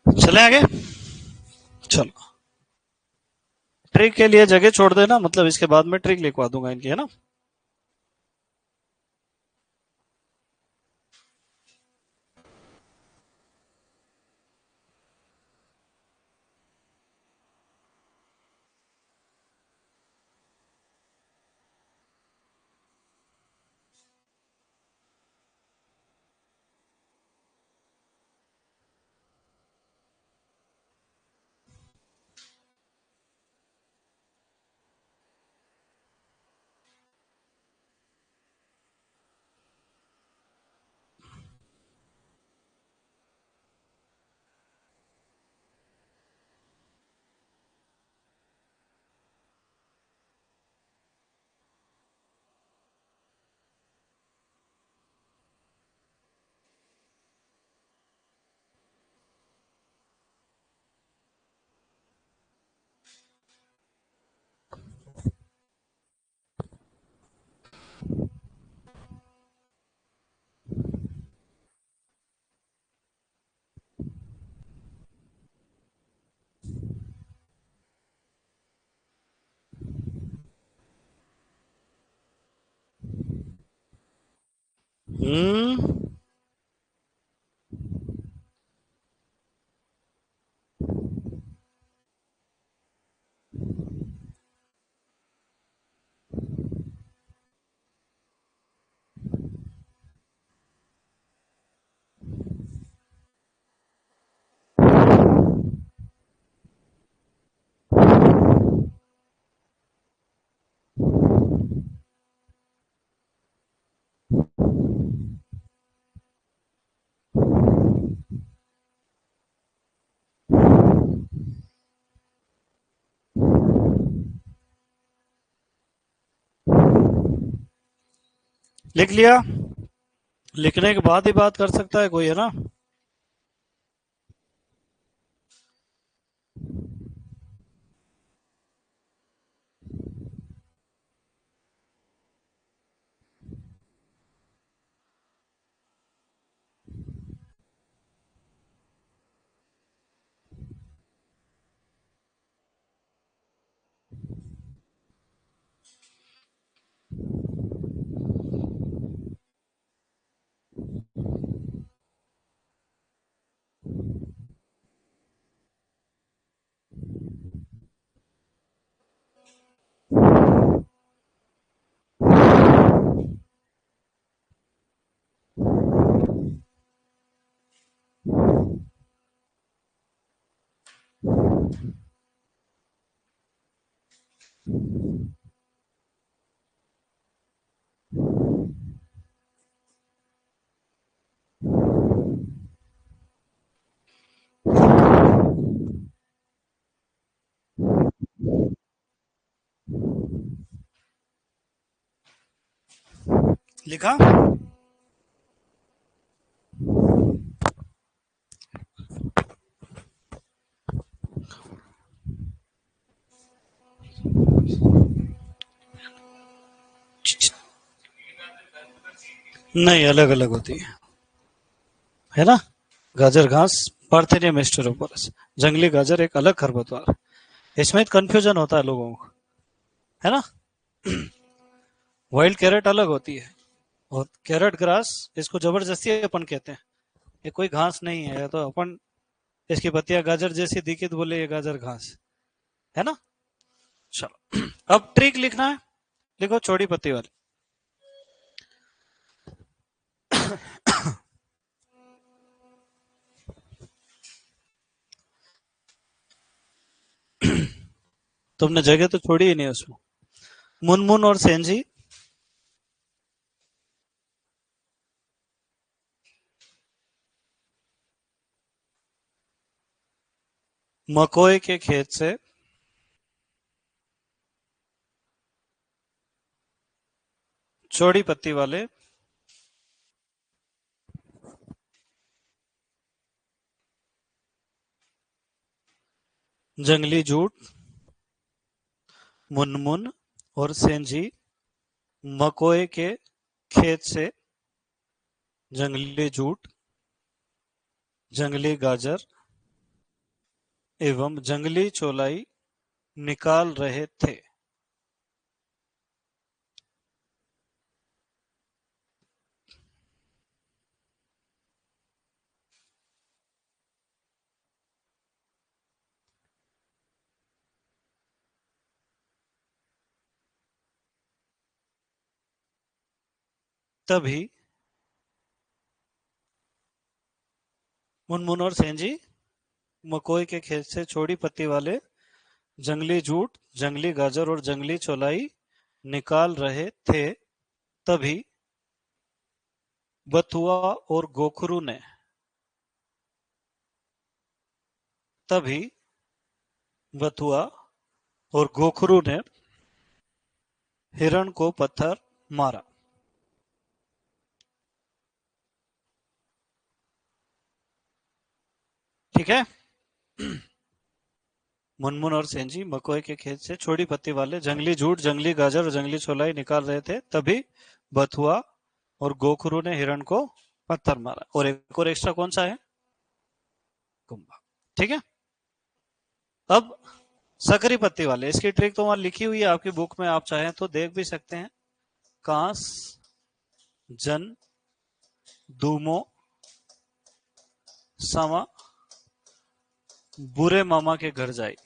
Speaker 1: चले आगे। चलो, ट्रिक के लिए जगह छोड़ देना, मतलब इसके बाद में ट्रिक लिखवा दूंगा इनकी, है ना। हम्म, लिख लिया। लिखने के बाद ही बात कर सकता है कोई, है ना। लिखा। नहीं, अलग अलग होती है ना। गाजर घास पार्थेनियम एस्टेरोपोरस, जंगली गाजर एक अलग खरपतवार। इसमें कंफ्यूजन होता है लोगों को, है ना। वाइल्ड कैरेट अलग होती है, और कैरेट ग्रास इसको जबरदस्ती अपन कहते हैं। ये कोई घास नहीं है, तो अपन इसकी पत्तियां गाजर जैसी दिखी तो बोले ये गाजर घास है ना। चलो, अब ट्रिक लिखना है। लिखो चौड़ी पत्ती वाली। तुमने जगह तो छोड़ी ही नहीं उसमें। मुनमुन और सेंजी मकोई के खेत से चौड़ी पत्ती वाले जंगली जूट, मुनमुन और सेंजी मकोई के खेत से जंगली जूट, जंगली गाजर एवं जंगली चौलाई निकाल रहे थे। तभी मुनमुन और सेंजी मकोई के खेत से चौड़ी पत्ती वाले जंगली जूट, जंगली गाजर और जंगली चौलाई निकाल रहे थे। तभी बथुआ और गोखरू ने तभी बथुआ और गोखरू ने हिरण को पत्थर मारा। ठीक है। मुनमुन और सेंजी मकोई के खेत से छोटी पत्ती वाले जंगली जूट, जंगली गाजर और जंगली चौलाई निकाल रहे थे। तभी बथुआ और गोखरू ने हिरण को पत्थर मारा। और एक और एक्स्ट्रा कौन सा है? कुंभा। ठीक है। अब सकरी पत्ती वाले, इसकी ट्रिक तो वहां लिखी हुई है आपकी बुक में, आप चाहें तो देख भी सकते हैं। कांस जन दूमो समा बुरे मामा के घर जाई।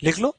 Speaker 1: लिख लो।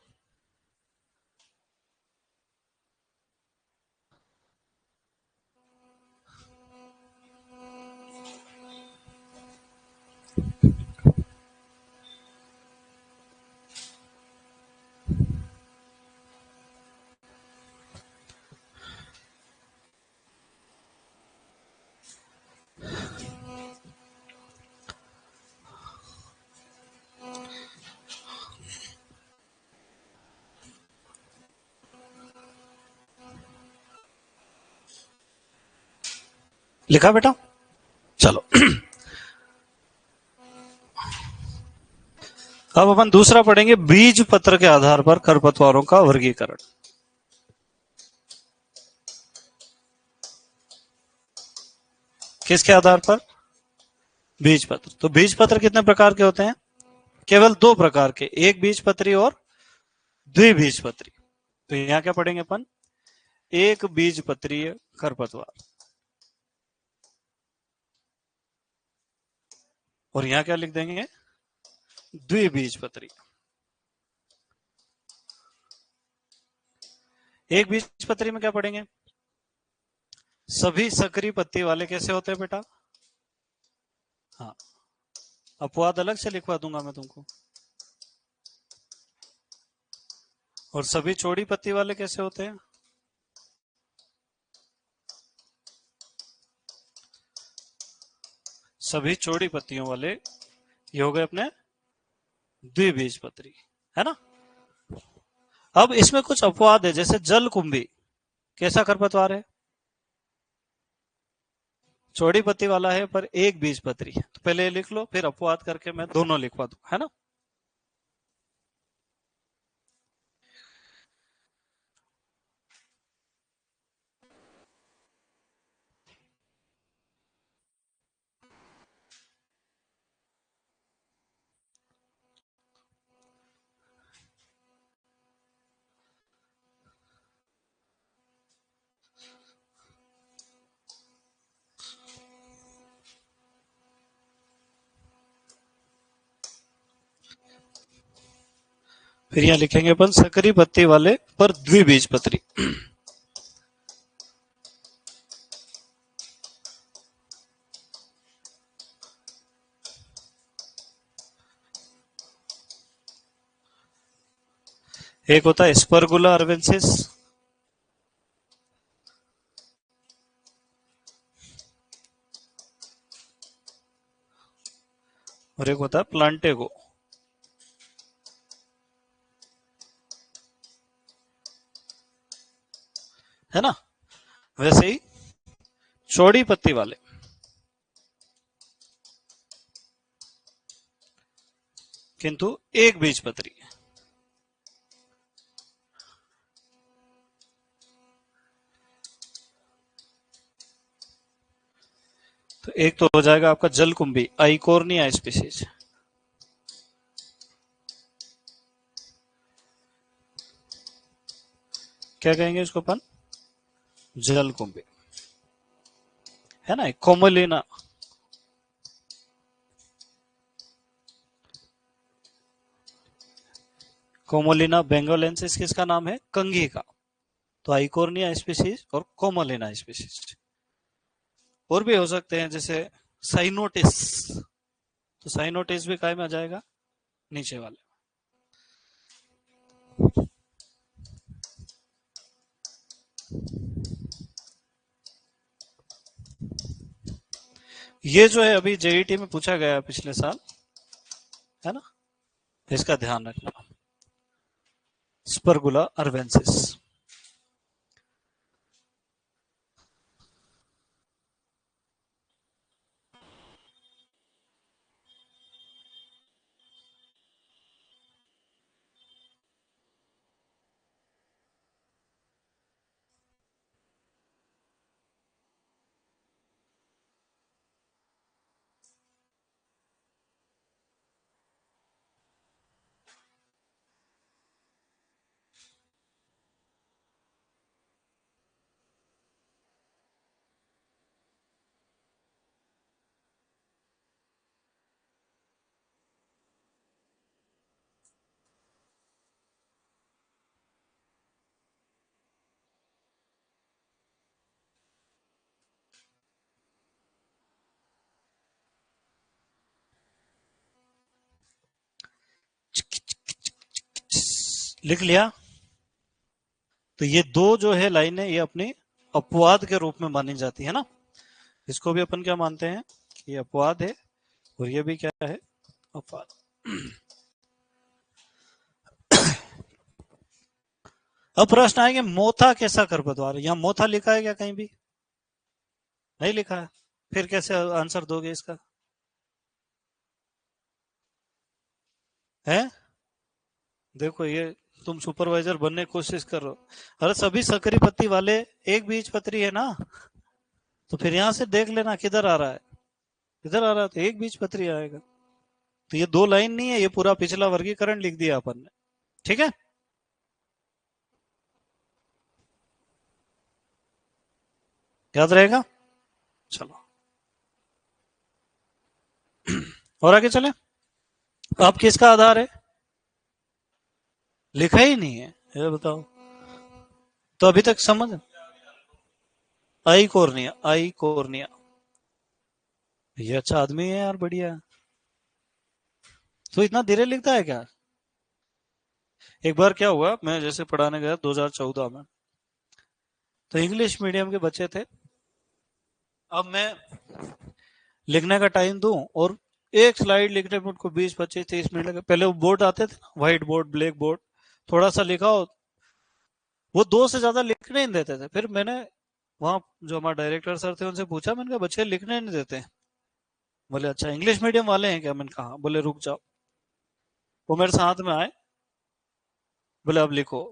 Speaker 1: लिखा बेटा? चलो अब अपन दूसरा पढ़ेंगे, बीज पत्र के आधार पर खरपतवारों का वर्गीकरण। किसके आधार पर? बीज पत्र। तो बीज पत्र कितने प्रकार के होते हैं? केवल दो प्रकार के, एक बीज पत्री और द्विबीज पत्री। तो यहां क्या पढ़ेंगे अपन? एक बीज पत्रीय खरपतवार। और यहां क्या लिख देंगे? द्विबीज पत्री। एक बीज पत्री में क्या पढ़ेंगे? सभी सक्रिय पत्ती वाले कैसे होते हैं बेटा? हाँ, अपवाद अलग से लिखवा दूंगा मैं तुमको। और सभी चौड़ी पत्ती वाले कैसे होते हैं? सभी चौड़ी पत्तियों वाले ये हो गए अपने द्विबीजपत्री, है ना। अब इसमें कुछ अपवाद है, जैसे जलकुंभी कैसा खरपतवार है? चौड़ी पत्ती वाला है पर एक बीज पत्री है। तो पहले ये लिख लो, फिर अपवाद करके मैं दोनों लिखवा दूं, है ना। फिर यहां लिखेंगे अपन सकरी पत्ती वाले पर द्विबीज पत्री। एक होता है स्पर्गुला अर्वेंसिस, और एक होता है प्लांटेगो, है ना। वैसे ही चौड़ी पत्ती वाले, किंतु एक बीज पत्री। तो एक तो हो जाएगा आपका जलकुंभी, आइकोर्निया स्पीसीज। क्या कहेंगे इसको अपन? जलकुंभी, है ना। कोमोलिना, कोमोलिना बेंगोलेंसिस किसका नाम है? कंघी का। तो आइकोर्निया स्पीसीज और कोमोलिना स्पीसीज। और भी हो सकते हैं, जैसे साइनोटिस। तो साइनोटिस भी काय में आ जाएगा? नीचे वाले। ये जो है अभी जेईटी में पूछा गया पिछले साल, है ना, इसका ध्यान रखना। स्पर्गुला अर्वेंसिस। लिख लिया। तो ये दो जो है लाइनें ये अपनी अपवाद के रूप में मानी जाती है ना। इसको भी अपन क्या मानते हैं कि ये अपवाद है और ये भी क्या है, अपवाद। अब प्रश्न आएंगे मोथा कैसा खरपतवार है। यहाँ मोथा लिखा है क्या कहीं भी? नहीं लिखा है। फिर कैसे आंसर दोगे इसका? है देखो ये, तुम सुपरवाइजर बनने की कोशिश कर रहे हो। अरे सभी सकरी पत्ती वाले एक बीज पत्री है ना। तो फिर यहां से देख लेना किधर आ रहा है। किधर आ रहा है तो एक बीज पत्री आएगा। तो ये दो लाइन नहीं है, ये पूरा पिछला वर्गीकरण लिख दिया अपन ने। ठीक है, याद रहेगा। चलो और आगे चले। अब किसका आधार है? लिखा ही नहीं है, ये बताओ। तो अभी तक समझ, आई कोर्निया, आई कोर्निया। ये अच्छा आदमी है यार, बढ़िया। तो इतना धीरे लिखता है क्या? एक बार क्या हुआ, मैं जैसे पढ़ाने गया 2014 में, तो इंग्लिश मीडियम के बच्चे थे। अब मैं लिखने का टाइम दूं और एक स्लाइड लिखने में उनको 20 25 30 मिनट लगे। पहले वो बोर्ड आते थे ना, व्हाइट बोर्ड ब्लैक बोर्ड, थोड़ा सा लिखा हो, वो दो से ज्यादा लिखने ही नहीं देते थे। फिर मैंने वहाँ जो हमारे डायरेक्टर सर थे उनसे पूछा, मैंने कहा बच्चे लिखने नहीं देते। बोले अच्छा इंग्लिश मीडियम वाले हैं क्या? मैंने कहा हाँ। बोले रुक जाओ। वो मेरे साथ में आए, बोले अब लिखो।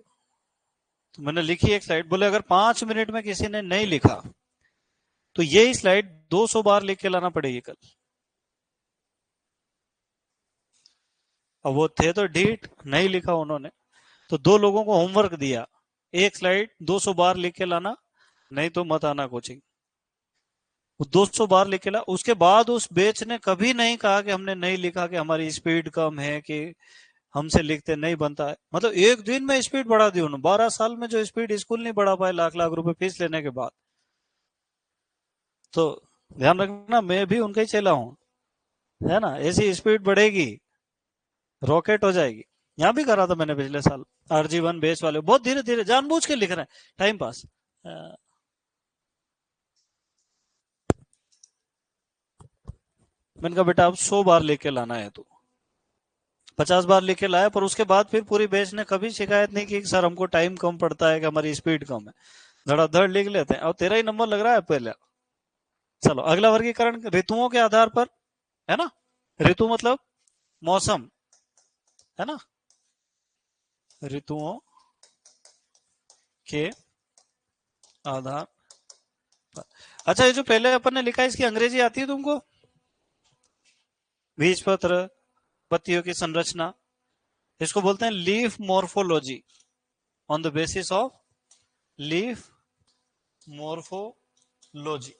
Speaker 1: तो मैंने लिखी एक स्लाइड। बोले अगर 5 मिनट में किसी ने नहीं लिखा तो यही स्लाइड 200 बार लिख के लाना पड़ेगी कल। अब वो थे तो ढीठ, नहीं लिखा उन्होंने। तो दो लोगों को होमवर्क दिया, एक स्लाइड 200 बार लिख के लाना, नहीं तो मत आना कोचिंग। वो 200 बार लिख के ला। उसके बाद उस बेच ने कभी नहीं कहा कि हमने नहीं लिखा, कि हमारी स्पीड कम है, कि हमसे लिखते नहीं बनता है। मतलब एक दिन में स्पीड बढ़ा दी उन्होंने। 12 साल में जो स्पीड स्कूल नहीं बढ़ा पाए लाख लाख रुपए फीस लेने के बाद। तो ध्यान रखना, मैं भी उनका ही चेला हूँ, है ना। ऐसी स्पीड बढ़ेगी, रॉकेट हो जाएगी। यहाँ भी करा था मैंने पिछले साल। RG1 बेस वाले बहुत धीरे धीरे जानबूझ के लिख रहे हैं, टाइम पास। मैंने कहा बेटा अब 100 बार लेके लाना है तू। 50 बार लेके लाया, पर उसके बाद फिर पूरी बैच ने कभी शिकायत नहीं की कि सर हमको टाइम कम पड़ता है, कि हमारी स्पीड कम है। धड़ाधड़ लिख लेते हैं। और तेरा ही नंबर लग रहा है पहले। चलो अगला वर्गीकरण ऋतुओं के आधार पर, है ना। ऋतु मतलब मौसम, है ना। ऋतुओं के आधार पर। अच्छा ये जो पहले अपन ने लिखा है इसकी अंग्रेजी आती है तुमको? बीज पत्र, पत्तियों की संरचना, इसको बोलते हैं leaf morphology. On the basis of leaf morphology.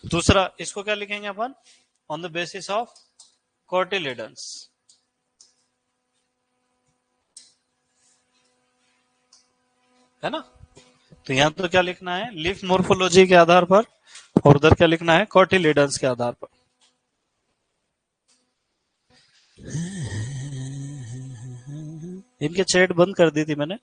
Speaker 1: दूसरा इसको क्या लिखेंगे अपन? On the basis of cotyledons, है ना। तो यहां तो क्या लिखना है? लीफ मॉर्फोलॉजी के आधार पर। और उधर क्या लिखना है? कॉटिलेडन्स के आधार पर। इनके चैट बंद कर दी थी मैंने।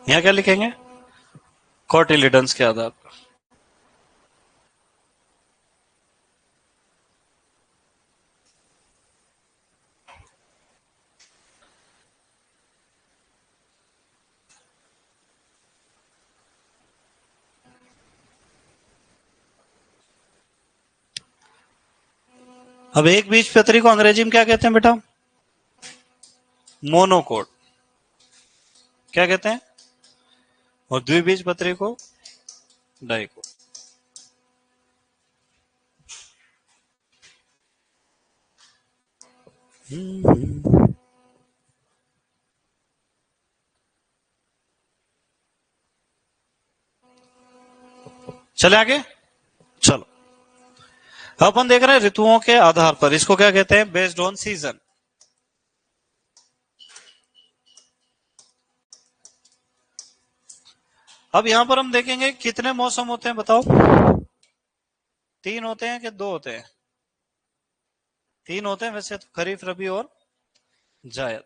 Speaker 1: यहाँ क्या लिखेंगे? कॉटिलेडन्स के आधार पर। अब एक बीज पत्री को अंग्रेजी में क्या कहते हैं बेटा? मोनोकोट। क्या कहते हैं? और द्विबीज पत्री को डाइको। चले आगे, चलो अपन देख रहे हैं ऋतुओं के आधार पर, इसको क्या कहते हैं, बेस्ड ऑन सीजन। अब यहां पर हम देखेंगे कितने मौसम होते हैं बताओ। 3 होते हैं कि 2 होते हैं? 3 होते हैं वैसे तो, खरीफ, रबी और जायद।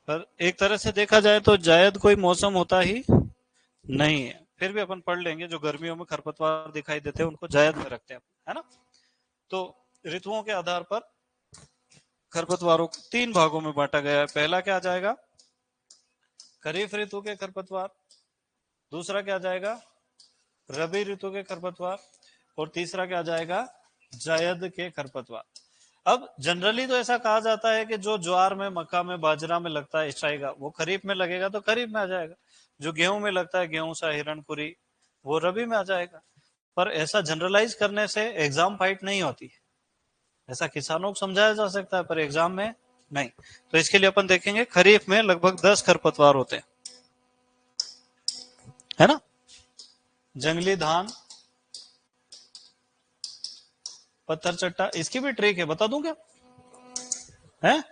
Speaker 1: पर एक तरह से देखा जाए तो जायद कोई मौसम होता ही नहीं है, फिर भी अपन पढ़ लेंगे। जो गर्मियों में खरपतवार दिखाई देते हैं उनको जायद में रखते हैं, है ना। तो ऋतुओं के आधार पर खरपतवारों को 3 भागों में बांटा गया है। पहला क्या आ जाएगा, खरीफ ऋतु के खरपतवार। दूसरा क्या आ जाएगा, रबी ऋतु के खरपतवार। और तीसरा क्या आ जाएगा, जायद के खरपतवार। अब जनरली तो ऐसा कहा जाता है कि जो ज्वार में, मक्का में, बाजरा में लगता है स्ट्राइगा, वो खरीफ में लगेगा तो खरीफ में आ जाएगा। जो गेहूं में लगता है, गेहूं सा, हिरणकुरी, वो रबी में आ जाएगा। पर ऐसा जनरलाइज करने से एग्जाम फाइट नहीं होती। ऐसा किसानों को समझाया जा सकता है पर एग्जाम में नहीं। तो इसके लिए अपन देखेंगे खरीफ में लगभग 10 खरपतवार होते हैं, है ना। जंगली धान, पत्थर चट्टा, इसकी भी ट्रिक है, बता दूं क्या है।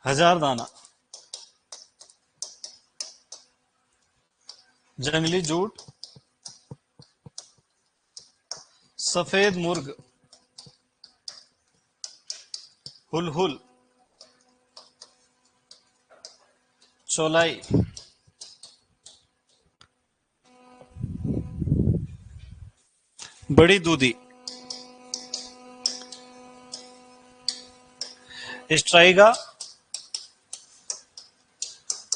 Speaker 1: 1000 दाना, जंगली जूट, सफेद मुर्ग, हुलहुल, चौलाई, बड़ी दूधी, स्ट्राइगा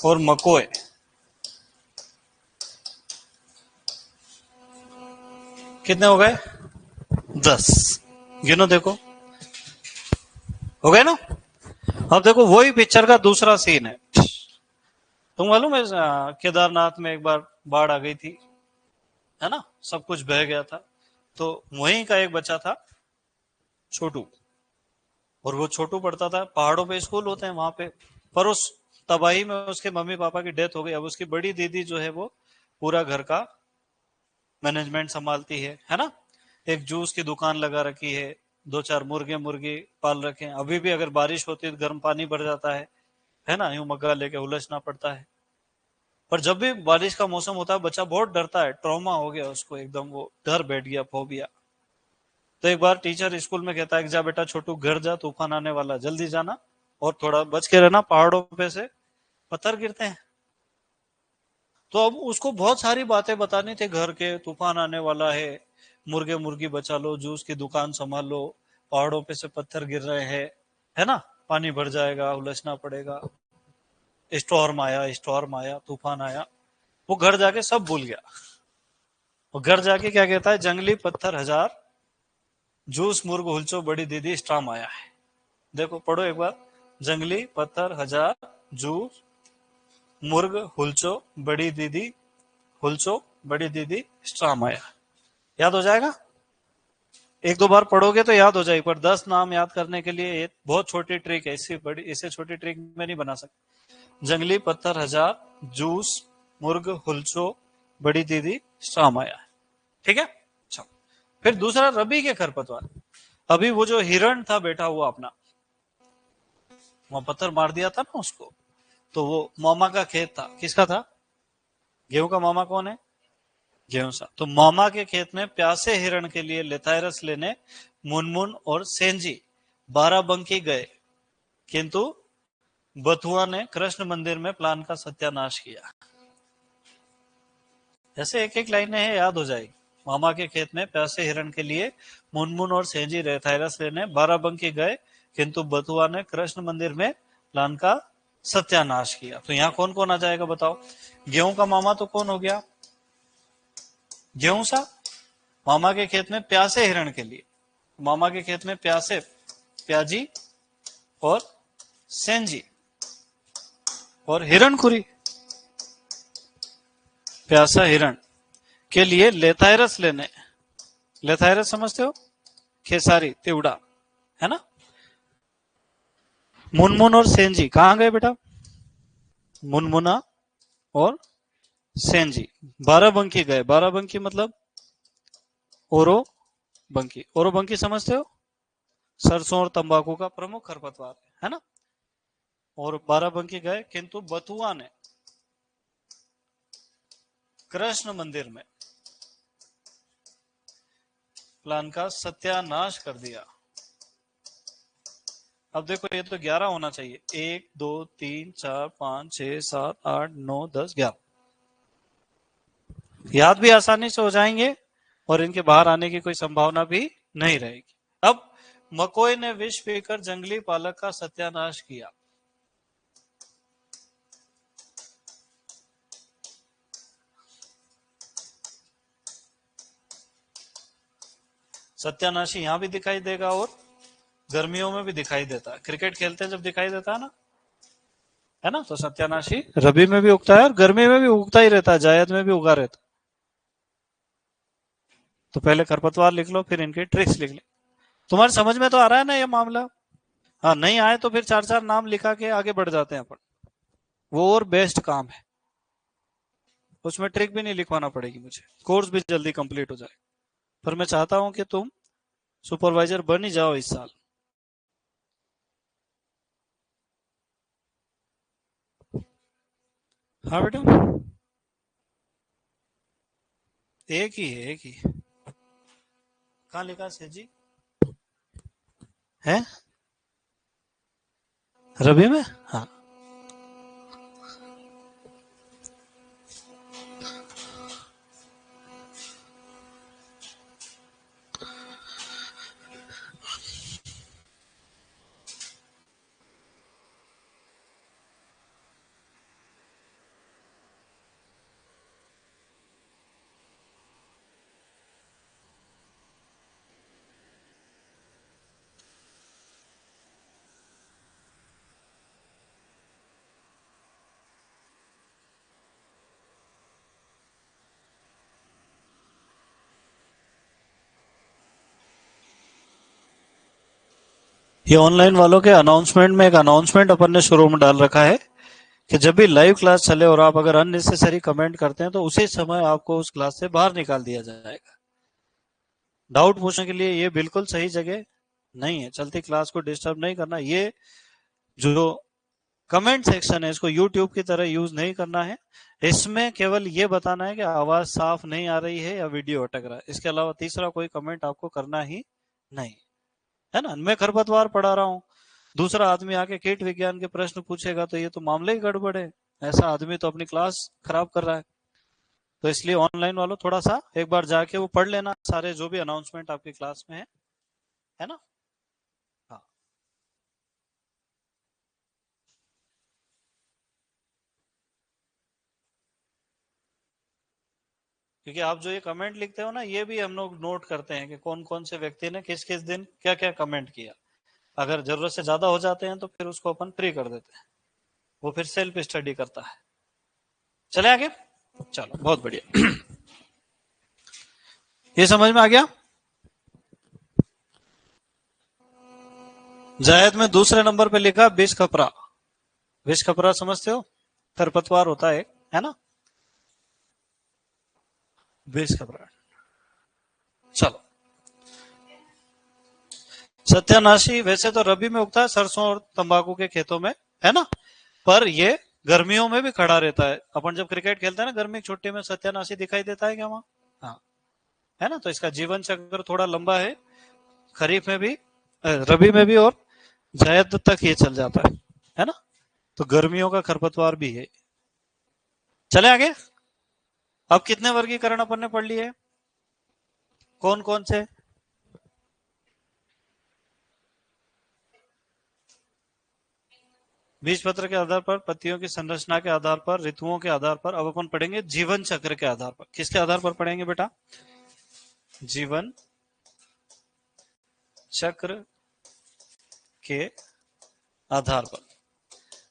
Speaker 1: और मकोए। कितने हो गए, 10। गिनो देखो, हो गए ना। अब देखो वही पिक्चर का दूसरा सीन है। तुम मालूम है केदारनाथ में एक बार बाढ़ आ गई थी, है ना, सब कुछ बह गया था। तो वहीं का एक बच्चा था, छोटू। और वो छोटू पढ़ता था, पहाड़ों पे स्कूल होते हैं वहां पे। पर उस तबाही में उसके मम्मी पापा की डेथ हो गई। अब उसकी बड़ी दीदी जो है वो पूरा घर का मैनेजमेंट संभालती है ना। एक जूस की दुकान लगा रखी है, 2-4 मुर्गे मुर्गी पाल रखे हैं। अभी भी अगर बारिश होती है तो गर्म पानी भर जाता है ना, यूं मग्गा लेके उलझना पड़ता है। पर जब भी बारिश का मौसम होता है बच्चा बहुत डरता है, ट्रॉमा हो गया उसको एकदम, वो डर बैठ गया, फोबिया। तो एक बार टीचर स्कूल में कहता है कि जा बेटा छोटू घर जा, तूफान आने वाला, जल्दी जाना और थोड़ा बच के रहना, पहाड़ों पे से पत्थर गिरते हैं। तो अब उसको बहुत सारी बातें बतानी थी घर के, तूफान आने वाला है, मुर्गे मुर्गी बचा लो, जूस की दुकान संभाल लो, पहाड़ों पे से पत्थर गिर रहे हैं, है ना, पानी भर जाएगा, उलझना पड़ेगा, स्टॉर्म आया, तूफान आया। वो घर जाके सब भूल गया। और घर जाके क्या कहता है, जंगली पत्थर 1000, जूस मुर्ग हुलचो बड़ी दीदी स्ट्राम आया है। देखो पढ़ो एक बार, जंगली पत्थर 1000, जूस मुर्ग हुलचो बड़ी दीदी, हुलचो बड़ी दीदी स्ट्राम आया। याद हो जाएगा, एक दो बार पढ़ोगे तो याद हो जाएगी। पर 10 नाम याद करने के लिए एक बहुत छोटी ट्रिक है, इससे छोटी ट्रिक में नहीं बना सकते। जंगली पत्थर 1000, जूस मुर्ग हुलचो बड़ी दीदी स्ट्राम आया है, ठीक है। अच्छा, फिर दूसरा रबी के खरपतवार। अभी वो जो हिरण था बैठा हुआ अपना, वहां पत्थर मार दिया था ना उसको, तो वो मामा का खेत था। किसका था, गेहूं का मामा कौन है, गेहूं सा। तो मामा के खेत में प्यासे हिरण के लिए लेथायरस लेने मुनमुन और सेंजी बाराबंकी गए, किंतु बथुआ ने कृष्ण मंदिर में प्लान का सत्यानाश किया। ऐसे एक एक लाइनें हैं, याद हो जाएगी। मामा के खेत में प्यासे हिरण के लिए मुनमुन और सेंजी लेथायरस लेने बाराबंकी गए, किंतु बथुआ ने कृष्ण मंदिर में प्लान का सत्यानाश किया। तो यहाँ कौन कौन आ जाएगा बताओ। गेहूं का मामा तो कौन हो गया, गेहूं सा। मामा के खेत में प्यासे हिरण के लिए, मामा के खेत में प्यासे, प्याजी और सेंजी और हिरणखुरी। प्यासा हिरण के लिए लेथायरस लेने, लेथायरस समझते हो, खेसारी तिवड़ा, है ना। मुनमुन और सेंजी कहाँ गए बेटा, मुनमुना और सेंजी बाराबंकी गए। बाराबंकी मतलब ओरो बंकी, ओरो बंकी समझते हो, सरसों और तंबाकू का प्रमुख खरपतवार है ना। और बाराबंकी गए, किंतु बथुआ ने कृष्ण मंदिर में प्लान का सत्यानाश कर दिया। अब देखो ये तो 11 होना चाहिए, 1 2 3 4 5 6 7 8 9 10 11, याद भी आसानी से हो जाएंगे और इनके बाहर आने की कोई संभावना भी नहीं रहेगी। अब मकोई ने विष पीकर जंगली पालक का सत्यानाश किया। सत्यानाशी यहां भी दिखाई देगा और गर्मियों में भी दिखाई देता है, क्रिकेट खेलते हैं जब दिखाई देता है ना, है ना। तो सत्यानाशी रबी में भी उगता है और गर्मी में भी उगता ही रहता है, जायद में भी उगा रहता है। तो पहले खरपतवार लिख लो, फिर इनके ट्रिक्स लिख लो। तुम्हारे समझ में तो आ रहा है ना ये मामला। हाँ नहीं आए तो फिर चार चार नाम लिखा के आगे बढ़ जाते हैं अपन, वो और बेस्ट काम है। उसमें ट्रिक भी नहीं लिखवाना पड़ेगी मुझे, कोर्स भी जल्दी कंप्लीट हो जाए। पर मैं चाहता हूं कि तुम सुपरवाइजर बन ही जाओ इस साल। हाँ बेटा, एक ही है, एक ही। कहाँ लिखा है जी, है रबी में, हाँ। ये ऑनलाइन वालों के अनाउंसमेंट में एक अनाउंसमेंट अपन ने शुरू में डाल रखा है कि जब भी लाइव क्लास चले और आप अगर अननेसेसरी कमेंट करते हैं तो उसी समय आपको उस क्लास से बाहर निकाल दिया जाएगा। डाउट पूछने के लिए ये बिल्कुल सही जगह नहीं है, चलती क्लास को डिस्टर्ब नहीं करना। ये जो कमेंट सेक्शन है इसको यूट्यूब की तरह यूज नहीं करना है। इसमें केवल ये बताना है कि आवाज साफ नहीं आ रही है या वीडियो अटक रहा है, इसके अलावा तीसरा कोई कमेंट आपको करना ही नहीं, है ना। मैं खरपतवार पढ़ा रहा हूँ, दूसरा आदमी आके कीट विज्ञान के प्रश्न पूछेगा तो ये तो मामले ही गड़बड़ है। ऐसा आदमी तो अपनी क्लास खराब कर रहा है। तो इसलिए ऑनलाइन वालों थोड़ा सा एक बार जाके वो पढ़ लेना सारे जो भी अनाउंसमेंट आपकी क्लास में है ना। हाँ क्योंकि आप जो ये कमेंट लिखते हो ना, ये भी हम लोग नोट करते हैं कि कौन कौन से व्यक्ति ने किस किस दिन क्या क्या कमेंट किया। अगर जरूरत से ज्यादा हो जाते हैं तो फिर उसको अपन प्री कर देते हैं, वो फिर सेल्फ स्टडी करता है। चले आगे, चलो बहुत बढ़िया। ये समझ में आ गया। जायद में दूसरे नंबर पे लिखा बिश खपरा। बिश खपरा समझते हो, खरपतवार होता है ना। बिश खपरा, चलो। सत्यानाशी वैसे तो रबी में उगता है सरसों और तंबाकू के खेतों में, है ना। पर ये गर्मियों में भी खड़ा रहता है। अपन जब क्रिकेट खेलते हैं ना गर्मी की छुट्टी में, सत्यानाशी दिखाई देता है क्या वहां, हाँ, है ना। तो इसका जीवन चक्र थोड़ा लंबा है, खरीफ में भी, रबी में भी, और जायद तक ये चल जाता है ना। तो गर्मियों का खरपतवार भी है। चले आगे। अब कितने वर्गीकरण अपन ने पढ़ लिए, कौन कौन से। बीज पत्र के आधार पर, पत्तियों की संरचना के आधार पर, ऋतुओं के आधार पर। अब अपन पढ़ेंगे जीवन चक्र के आधार पर। किसके आधार पर पढ़ेंगे बेटा, जीवन चक्र के आधार पर।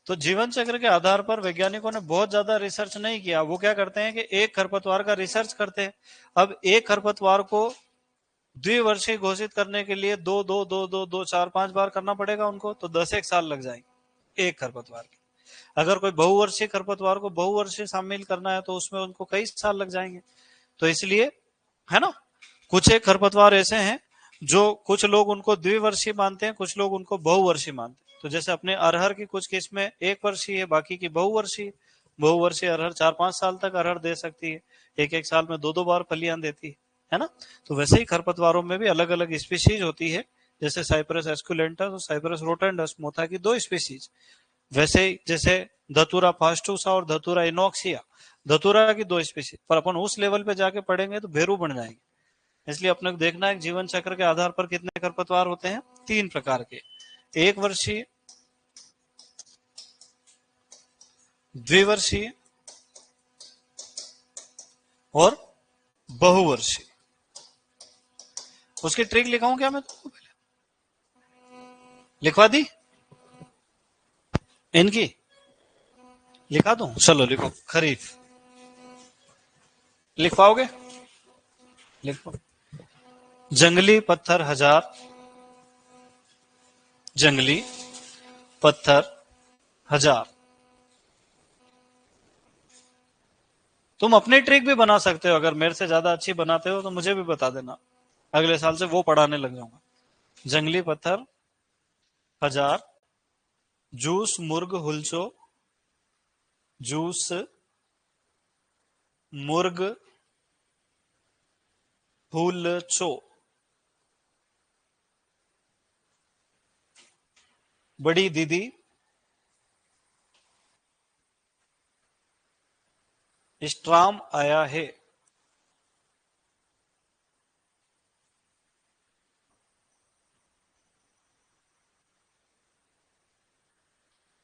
Speaker 1: तो जीवन चक्र के आधार पर वैज्ञानिकों ने बहुत ज्यादा रिसर्च नहीं किया। वो क्या करते हैं कि एक खरपतवार का रिसर्च करते हैं। अब एक खरपतवार को द्विवर्षीय घोषित करने के लिए दो दो दो दो दो 4-5 बार करना पड़ेगा उनको, तो 10 साल लग जाएंगे एक खरपतवार के। अगर कोई बहुवर्षीय खरपतवार को बहुवर्षीय शामिल करना है तो उसमें उनको कई साल लग जाएंगे। तो इसलिए, है ना, कुछ एक खरपतवार ऐसे हैं जो कुछ लोग उनको द्विवर्षीय मानते हैं, कुछ लोग उनको बहुवर्षीय मानते हैं। तो जैसे अपने अरहर की कुछ किस्में एक वर्षीय है, बाकी की बहुवर्षीय। बहुवर्षीय अरहर 4-5 साल तक अरहर दे सकती है, एक एक साल में 2-2 बार फलियां देती है ना। तो वैसे ही खरपतवारों में भी अलग अलग स्पीशीज होती है। जैसे साइप्रस एस्कुलेंटस और साइप्रस रोटेंडस, मोथा की 2 स्पीशीज। वैसे ही जैसे धतूरा फास्टूसा और धतूरा इनॉक्सिया, धतूरा की 2 स्पीशीज। पर अपन उस लेवल पे जाके पढ़ेंगे तो भेरू बन जाएंगे। इसलिए अपने को देखना है जीवन चक्र के आधार पर कितने खरपतवार होते हैं, 3 प्रकार के। एक वर्षीय, द्विवर्षीय और बहुवर्षीय। उसकी ट्रिक लिखाऊं क्या मैं तुमको? पहले लिखवा दी इनकी, लिखा दूं? चलो लिखो। खरीफ लिख पाओगे? लिखो। जंगली पत्थर 1000, जंगली पत्थर 1000। तुम अपनी ट्रिक भी बना सकते हो, अगर मेरे से ज्यादा अच्छी बनाते हो तो मुझे भी बता देना, अगले साल से वो पढ़ाने लग जाऊंगा। जंगली पत्थर 1000, जूस मुर्ग हुलचो, जूस मुर्ग हुलचो। बड़ी दीदी स्ट्राम आया है।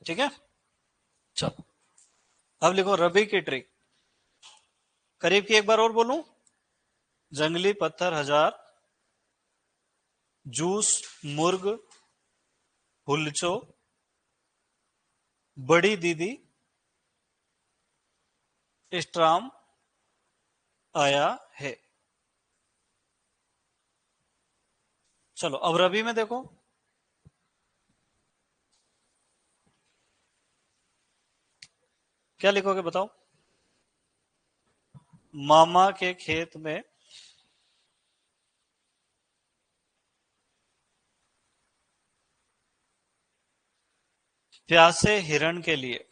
Speaker 1: ठीक है, चलो अब लिखो रबी की ट्रिक। करीब की एक बार और बोलूं। जंगली पत्थर 1000, जूस मुर्ग हुलचो, बड़ी दीदी स्ट्राम आया है। चलो अब रबी में देखो। क्या लिखोगे बताओ? मामा के खेत में प्यासे हिरण के लिए।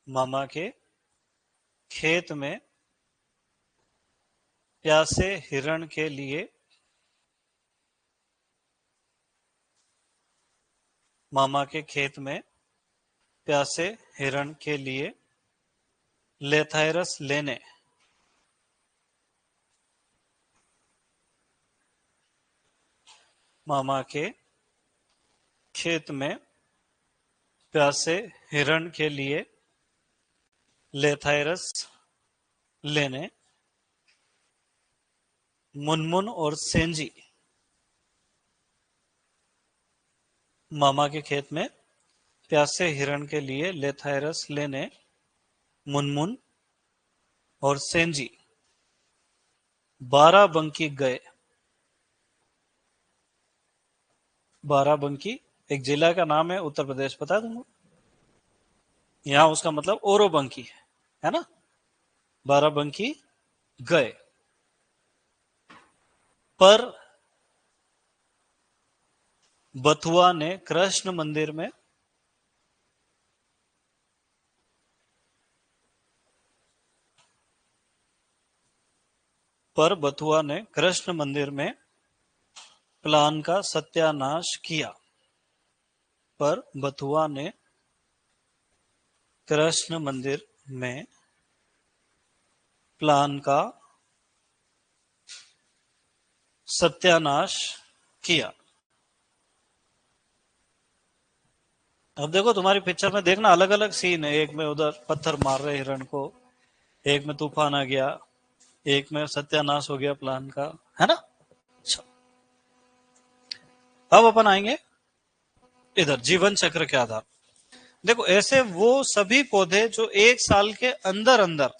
Speaker 1: मामा के खेत में प्यासे हिरण के लिए। मामा के खेत में प्यासे हिरण के लिए लेथाइरस लेने। मामा के खेत में प्यासे हिरण के लिए लेथाइरस लेने मुनमुन और सेंजी। मामा के खेत में प्यासे हिरण के लिए लेथाइरस लेने मुनमुन और सेंजी बाराबंकी गए। बाराबंकी एक जिला का नाम है, उत्तर प्रदेश, पता है तुमको? यहां उसका मतलब ओरोबंकी है ना। बाराबंकी गए पर बथुआ ने कृष्ण मंदिर में कृष्ण मंदिर में प्लान का सत्यानाश किया। पर बथुआ ने कृष्ण मंदिर में प्लान का सत्यानाश किया। अब देखो तुम्हारी पिक्चर में देखना अलग अलग सीन है। एक में उधर पत्थर मार रहे हिरण को, एक में तूफान आ गया, एक में सत्यानाश हो गया प्लान का, है ना। अच्छा, अब अपन आएंगे इधर जीवन चक्र के आधार। देखो ऐसे वो सभी पौधे जो 1 साल के अंदर अंदर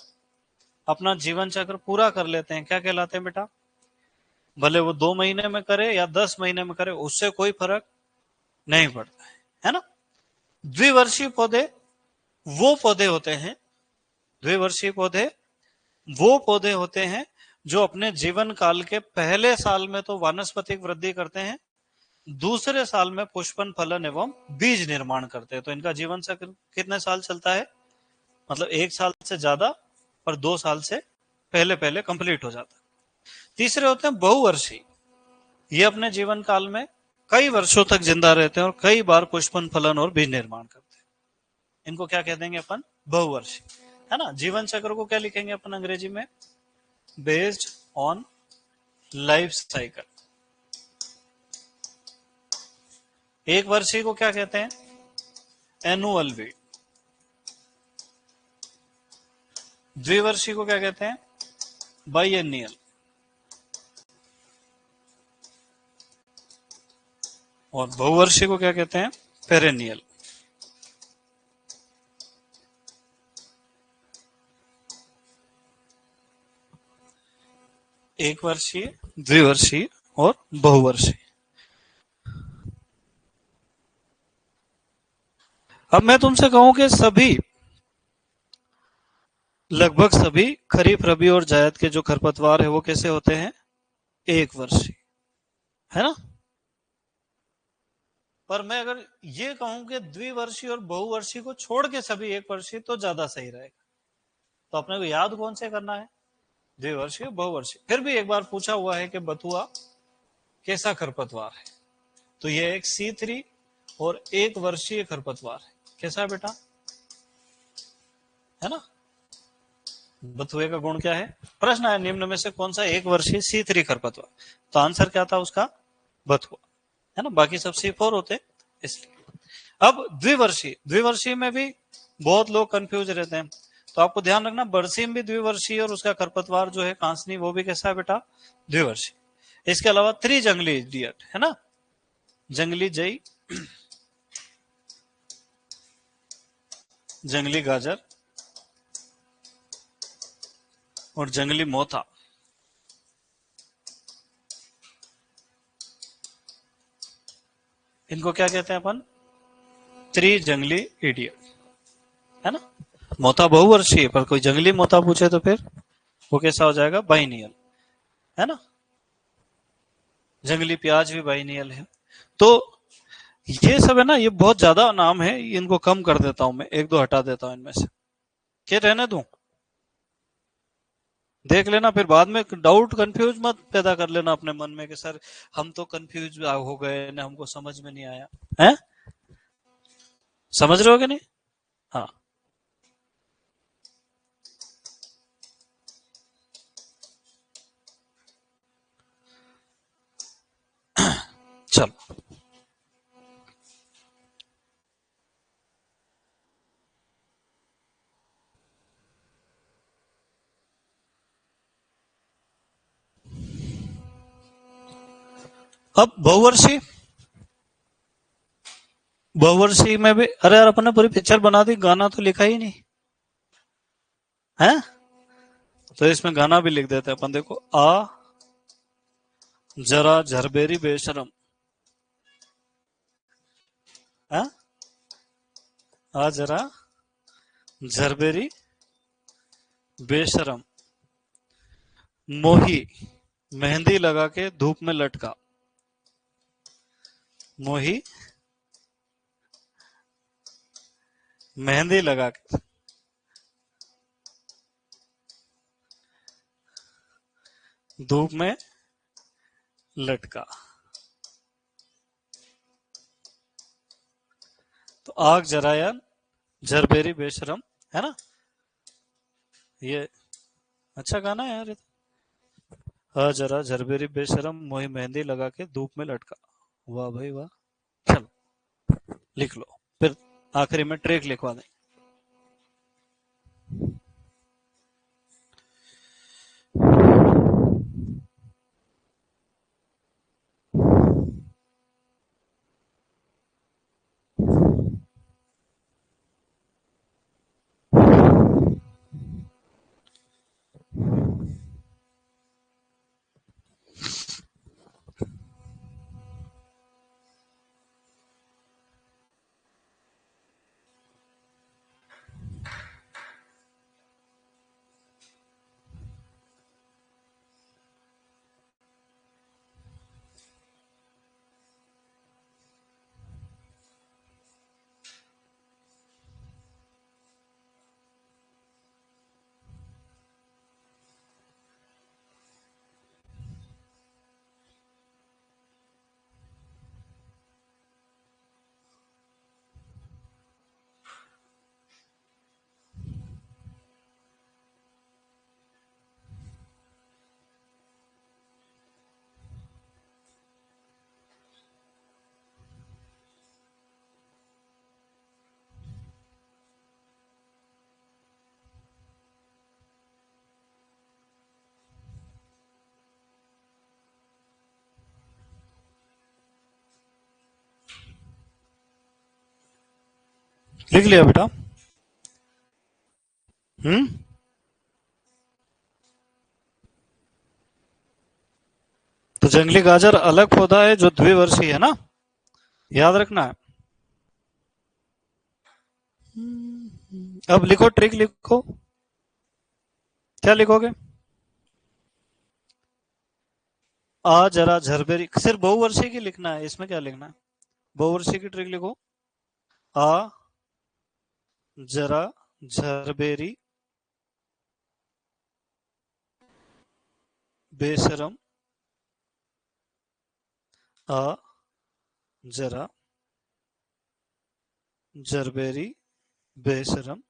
Speaker 1: अपना जीवन चक्र पूरा कर लेते हैं क्या कहलाते हैं बेटा? भले वो 2 महीने में करे या 10 महीने में करे, उससे कोई फर्क नहीं पड़ता है ना। द्विवर्षीय पौधे वो पौधे होते हैं, द्विवर्षीय पौधे वो पौधे होते हैं जो अपने जीवन काल के पहले साल में तो वानस्पतिक वृद्धि करते हैं, दूसरे साल में पुष्पन, फलन एवं बीज निर्माण करते हैं। तो इनका जीवन चक्र कितने साल चलता है? मतलब 1 साल से ज्यादा और 2 साल से पहले पहले कंप्लीट हो जाता है। तीसरे होते हैं बहुवर्षीय। ये अपने जीवन काल में कई वर्षों तक जिंदा रहते हैं और कई बार पुष्पन, फलन और बीज निर्माण करते हैं। इनको क्या कह देंगे अपन? बहुवर्षीय, है ना। जीवन चक्र को क्या लिखेंगे अपन अंग्रेजी में? Based on life cycle. एक वर्षीय को क्या कहते हैं? Annual weed. द्विवर्षीय को क्या कहते हैं? बाइएनियल। और बहुवर्षीय को क्या कहते हैं? पेरेनियल। एक वर्षीय, द्विवर्षीय और बहुवर्षीय। अब मैं तुमसे कहूं कि सभी, लगभग सभी खरीफ, रबी और जायद के जो खरपतवार है वो कैसे होते हैं? 1 वर्षीय, है ना। पर मैं अगर ये कहूं कि द्विवर्षीय और बहुवर्षीय को छोड़ के सभी 1 वर्षीय, तो ज्यादा सही रहेगा। तो अपने को याद कौन से करना है? द्विवर्षीय, बहुवर्षीय। फिर भी एक बार पूछा हुआ है कि बथुआ कैसा खरपतवार है, तो यह एक C3 और 1 वर्षीय खरपतवार है। कैसा है बेटा? है ना। बथुए का गुण क्या है? प्रश्न है निम्न में से कौन सा 1 वर्षीय C3 खरपतवार? तो आंसर क्या था उसका? बथुआ, है ना। बाकी सब C4 होते इसलिए। अब द्विवर्षीय, द्विवर्षीय में भी बहुत लोग कंफ्यूज रहते हैं, तो आपको ध्यान रखना बरसीम भी द्विवर्षीय और उसका खरपतवार जो है कांसनी, वो भी कैसा है बेटा? द्विवर्षीय। इसके अलावा त्रिजंगली इडियट, है ना, जंगली जई, जंगली गाजर और जंगली मोथा, इनको क्या कहते हैं अपन? त्रिजंगली इडियट, है ना। मोथा बहुवर्षीय, पर कोई जंगली मोथा पूछे तो फिर वो कैसा हो जाएगा? बाइनियल, है ना। जंगली प्याज भी बाइनियल है। तो ये सब है ना, ये बहुत ज्यादा नाम है, इनको कम कर देता हूं मैं, 1-2 हटा देता हूं इनमें से। क्या रहने दूं? देख लेना, फिर बाद में डाउट, कंफ्यूज मत पैदा कर लेना अपने मन में कि सर हम तो कंफ्यूज हो गए ना, हमको समझ में नहीं आया है। समझ रहे हो कि नहीं? हाँ, चलो। अब बहुवर्षीय, बहुवर्षीय में भी, अरे यार अपन ने पूरी पिक्चर बना दी, गाना तो लिखा ही नहीं है। तो इसमें गाना भी लिख देते हैं अपन। देखो, आ जरा झरबेरी बेशरम, है, आ जरा झरबेरी बेशरम, मोही मेहंदी लगा के धूप में लटका, मोही मेहंदी लगा के धूप में लटका। तो आग जराया झरबेरी बेशरम, है ना। ये अच्छा गाना है यार। आ जरा झरबेरी बेशरम, मोही मेहंदी लगा के धूप में लटका। वाह भाई वाह। चलो लिख लो, फिर आखिरी में ट्रैक लिखवा दें। लिख लिया बेटा? हम्म। तो जंगली गाजर अलग पौधा है जो द्विवर्षीय है ना, याद रखना है। अब लिखो, ट्रिक लिखो। क्या लिखोगे? आ जरा झरबेरी, सिर्फ बहुवर्षीय की लिखना है, इसमें क्या लिखना है? बहुवर्षीय की ट्रिक लिखो। आ जरा झरबेरी बेशरम, आ जरा झरबेरी बेशरम।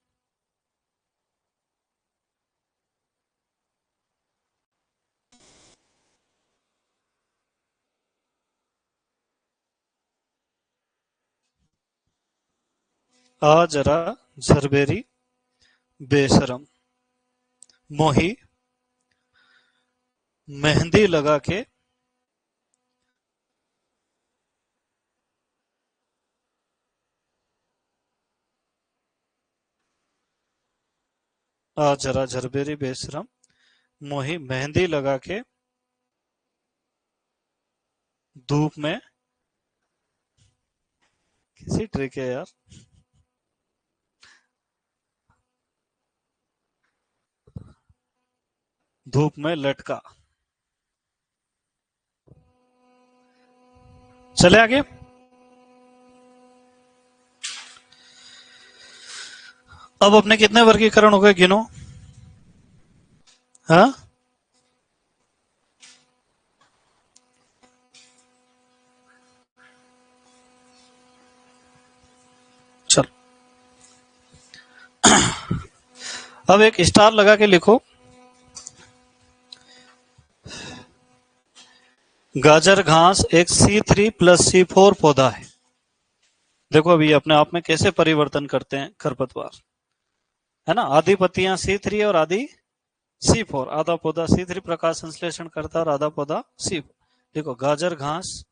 Speaker 1: आ जरा झरबेरी बेशरम, मोही मेहंदी लगा के। आ जरा झरबेरी बेशरम, मोही मेहंदी लगा के धूप में। किसी ट्रिक है यार। धूप में लटका। चले आगे। अब अपने कितने वर्गीकरण हो गए, गिनो। हाँ, चल। अब एक स्टार लगा के लिखो, गाजर घास एक C3+C4 पौधा है। देखो अभी अपने आप में कैसे परिवर्तन करते हैं खरपतवार, है ना। आधी पत्तियां C3 और आधी C4, आधा पौधा C3 प्रकाश संश्लेषण करता है और आधा पौधा C4। देखो गाजर घास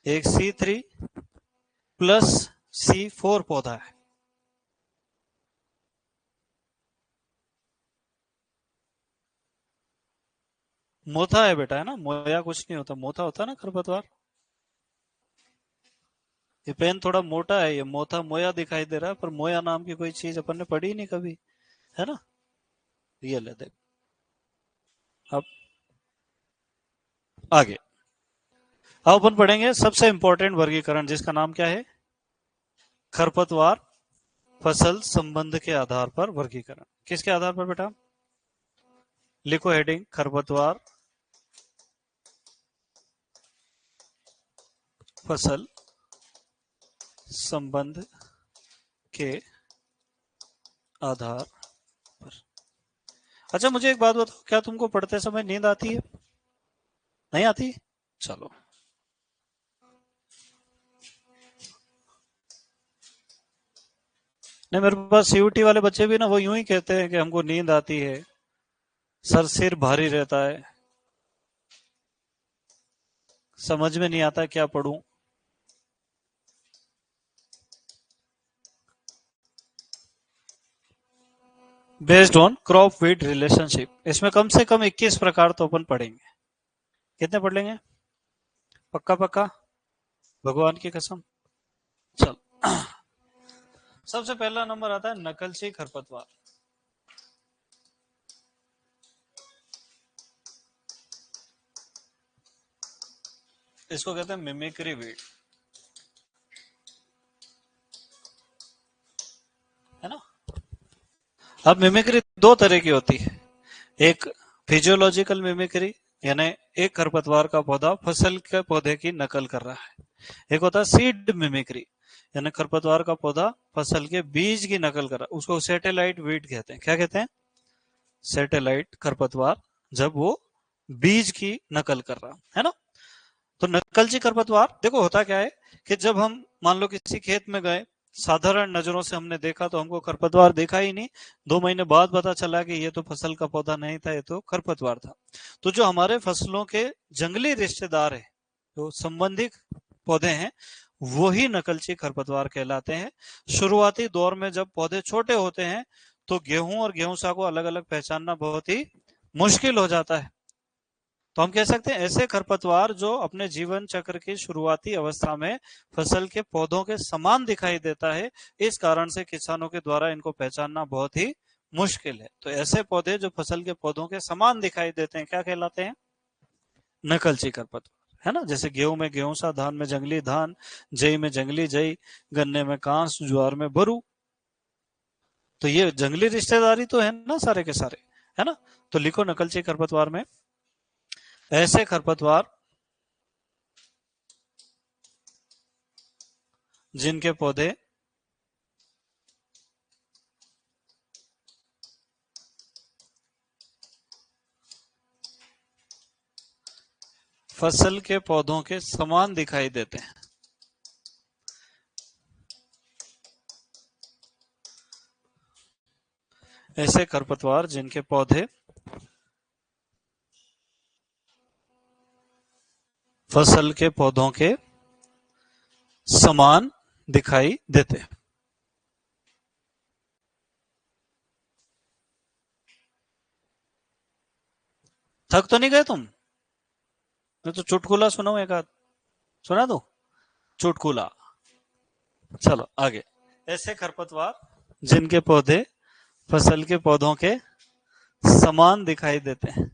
Speaker 1: एक C3+C4 पौधा है। मोथा है बेटा, है ना, मोया कुछ नहीं होता, मोथा होता है ना खरपतवार। ये पेन थोड़ा मोटा है, ये मोथा मोया दिखाई दे रहा है, पर मोया नाम की कोई चीज अपन ने पढ़ी नहीं कभी, है ना। ये ले देख। अब आगे, अब अपन पढ़ेंगे सबसे इंपॉर्टेंट वर्गीकरण, जिसका नाम क्या है? खरपतवार फसल संबंध के आधार पर वर्गीकरण। किसके आधार पर बेटा? लिखो हेडिंग, खरपतवार फसल संबंध के आधार पर। अच्छा मुझे एक बात बताओ, क्या तुमको पढ़ते समय नींद आती है? नहीं आती? चलो। नहीं, मेरे पास सीयूटी वाले बच्चे भी ना, वो यूं ही कहते हैं कि हमको नींद आती है, सर सिर भारी रहता है, समझ में नहीं आता क्या पढ़ूं। Based on crop weed relationship, इसमें कम से कम 21 प्रकार तो अपन पढ़ेंगे। कितने पढ़ लेंगे? पक्का पक्का, भगवान की कसम। चल। सबसे पहला नंबर आता है नकलची खरपतवार। इसको कहते हैं मिमिक्री वीड, है ना। अब मिमिक्री दो तरह की होती है। एक फिजियोलॉजिकल मिमिक्री, यानी एक खरपतवार का पौधा फसल के पौधे की नकल कर रहा है। एक होता है सीड मिमिक्री, यानी खरपतवार का पौधा फसल के बीज की नकल कर रहा है, उसको सैटेलाइट वीड कहते हैं। क्या कहते हैं? सैटेलाइट खरपतवार, जब वो बीज की नकल कर रहा है ना। तो नकलची खरपतवार देखो होता क्या है कि जब हम मान लो किसी खेत में गए, साधारण नजरों से हमने देखा तो हमको खरपतवार देखा ही नहीं, 2 महीने बाद पता चला कि ये तो फसल का पौधा नहीं था, ये तो खरपतवार था। तो जो हमारे फसलों के जंगली रिश्तेदार है, जो संबंधित पौधे हैं, वही नकलची खरपतवार कहलाते हैं। शुरुआती दौर में जब पौधे छोटे होते हैं तो गेहूं और गेहूंसा को अलग अलग पहचानना बहुत ही मुश्किल हो जाता है। तो हम कह सकते हैं ऐसे खरपतवार जो अपने जीवन चक्र की शुरुआती अवस्था में फसल के पौधों के समान दिखाई देता है, इस कारण से किसानों के द्वारा इनको पहचानना बहुत ही मुश्किल है। तो ऐसे पौधे जो फसल के पौधों के समान दिखाई देते हैं क्या कहलाते हैं? नकलची खरपतवार, है ना। जैसे गेहूं में गेहूंसा, धान में जंगली धान, जई में जंगली जई, गन्ने में कांस, ज्वार में बरू। तो ये जंगली रिश्तेदारी तो है ना सारे के सारे, है ना। तो लिखो नकलची खरपतवार में ऐसे खरपतवार जिनके पौधे फसल के पौधों के समान दिखाई देते हैं। ऐसे खरपतवार जिनके पौधे फसल के पौधों के समान दिखाई देते हैं। थक तो नहीं गए तुम? मैं तो चुटकुला सुनाऊं एक आध, सुना दो चुटकुला। चलो आगे। ऐसे खरपतवार जिनके पौधे फसल के पौधों के समान दिखाई देते हैं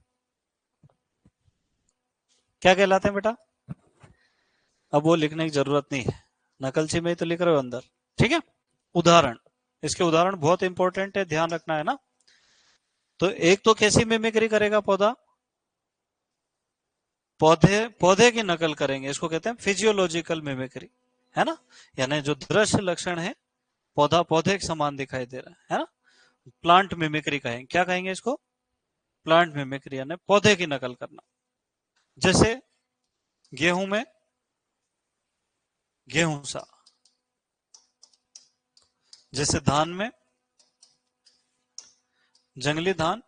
Speaker 1: क्या कहलाते हैं बेटा? अब वो लिखने की जरूरत नहीं है, नकलची में ही तो लिख रहे हो अंदर। ठीक है। उदाहरण, इसके उदाहरण बहुत इंपॉर्टेंट है, ध्यान रखना है ना। तो एक तो कैसी मिमिक्री करेगा पौधा? पौधे पौधे की नकल करेंगे, इसको कहते हैं फिजियोलॉजिकल मिमिक्री, है ना। यानी जो दृश्य लक्षण है, पौधा पौधे के समान दिखाई दे रहा है ना। प्लांट मिमिक्री कहेंगे, क्या कहेंगे इसको? प्लांट मिमिक्री, यानी पौधे की नकल करना। जैसे गेहूं में गेहूं सा, जैसे धान में जंगली धान,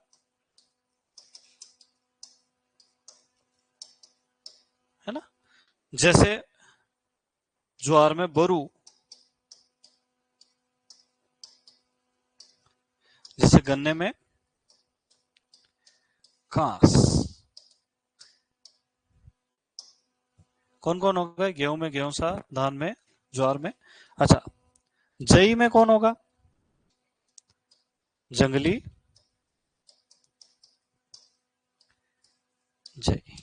Speaker 1: है ना। जैसे ज्वार में बोरू, जैसे गन्ने में घास। कौन कौन होगा? गेहूं में गेहूं सा, धान में, ज्वार में। अच्छा, जई में कौन होगा? जंगली जई।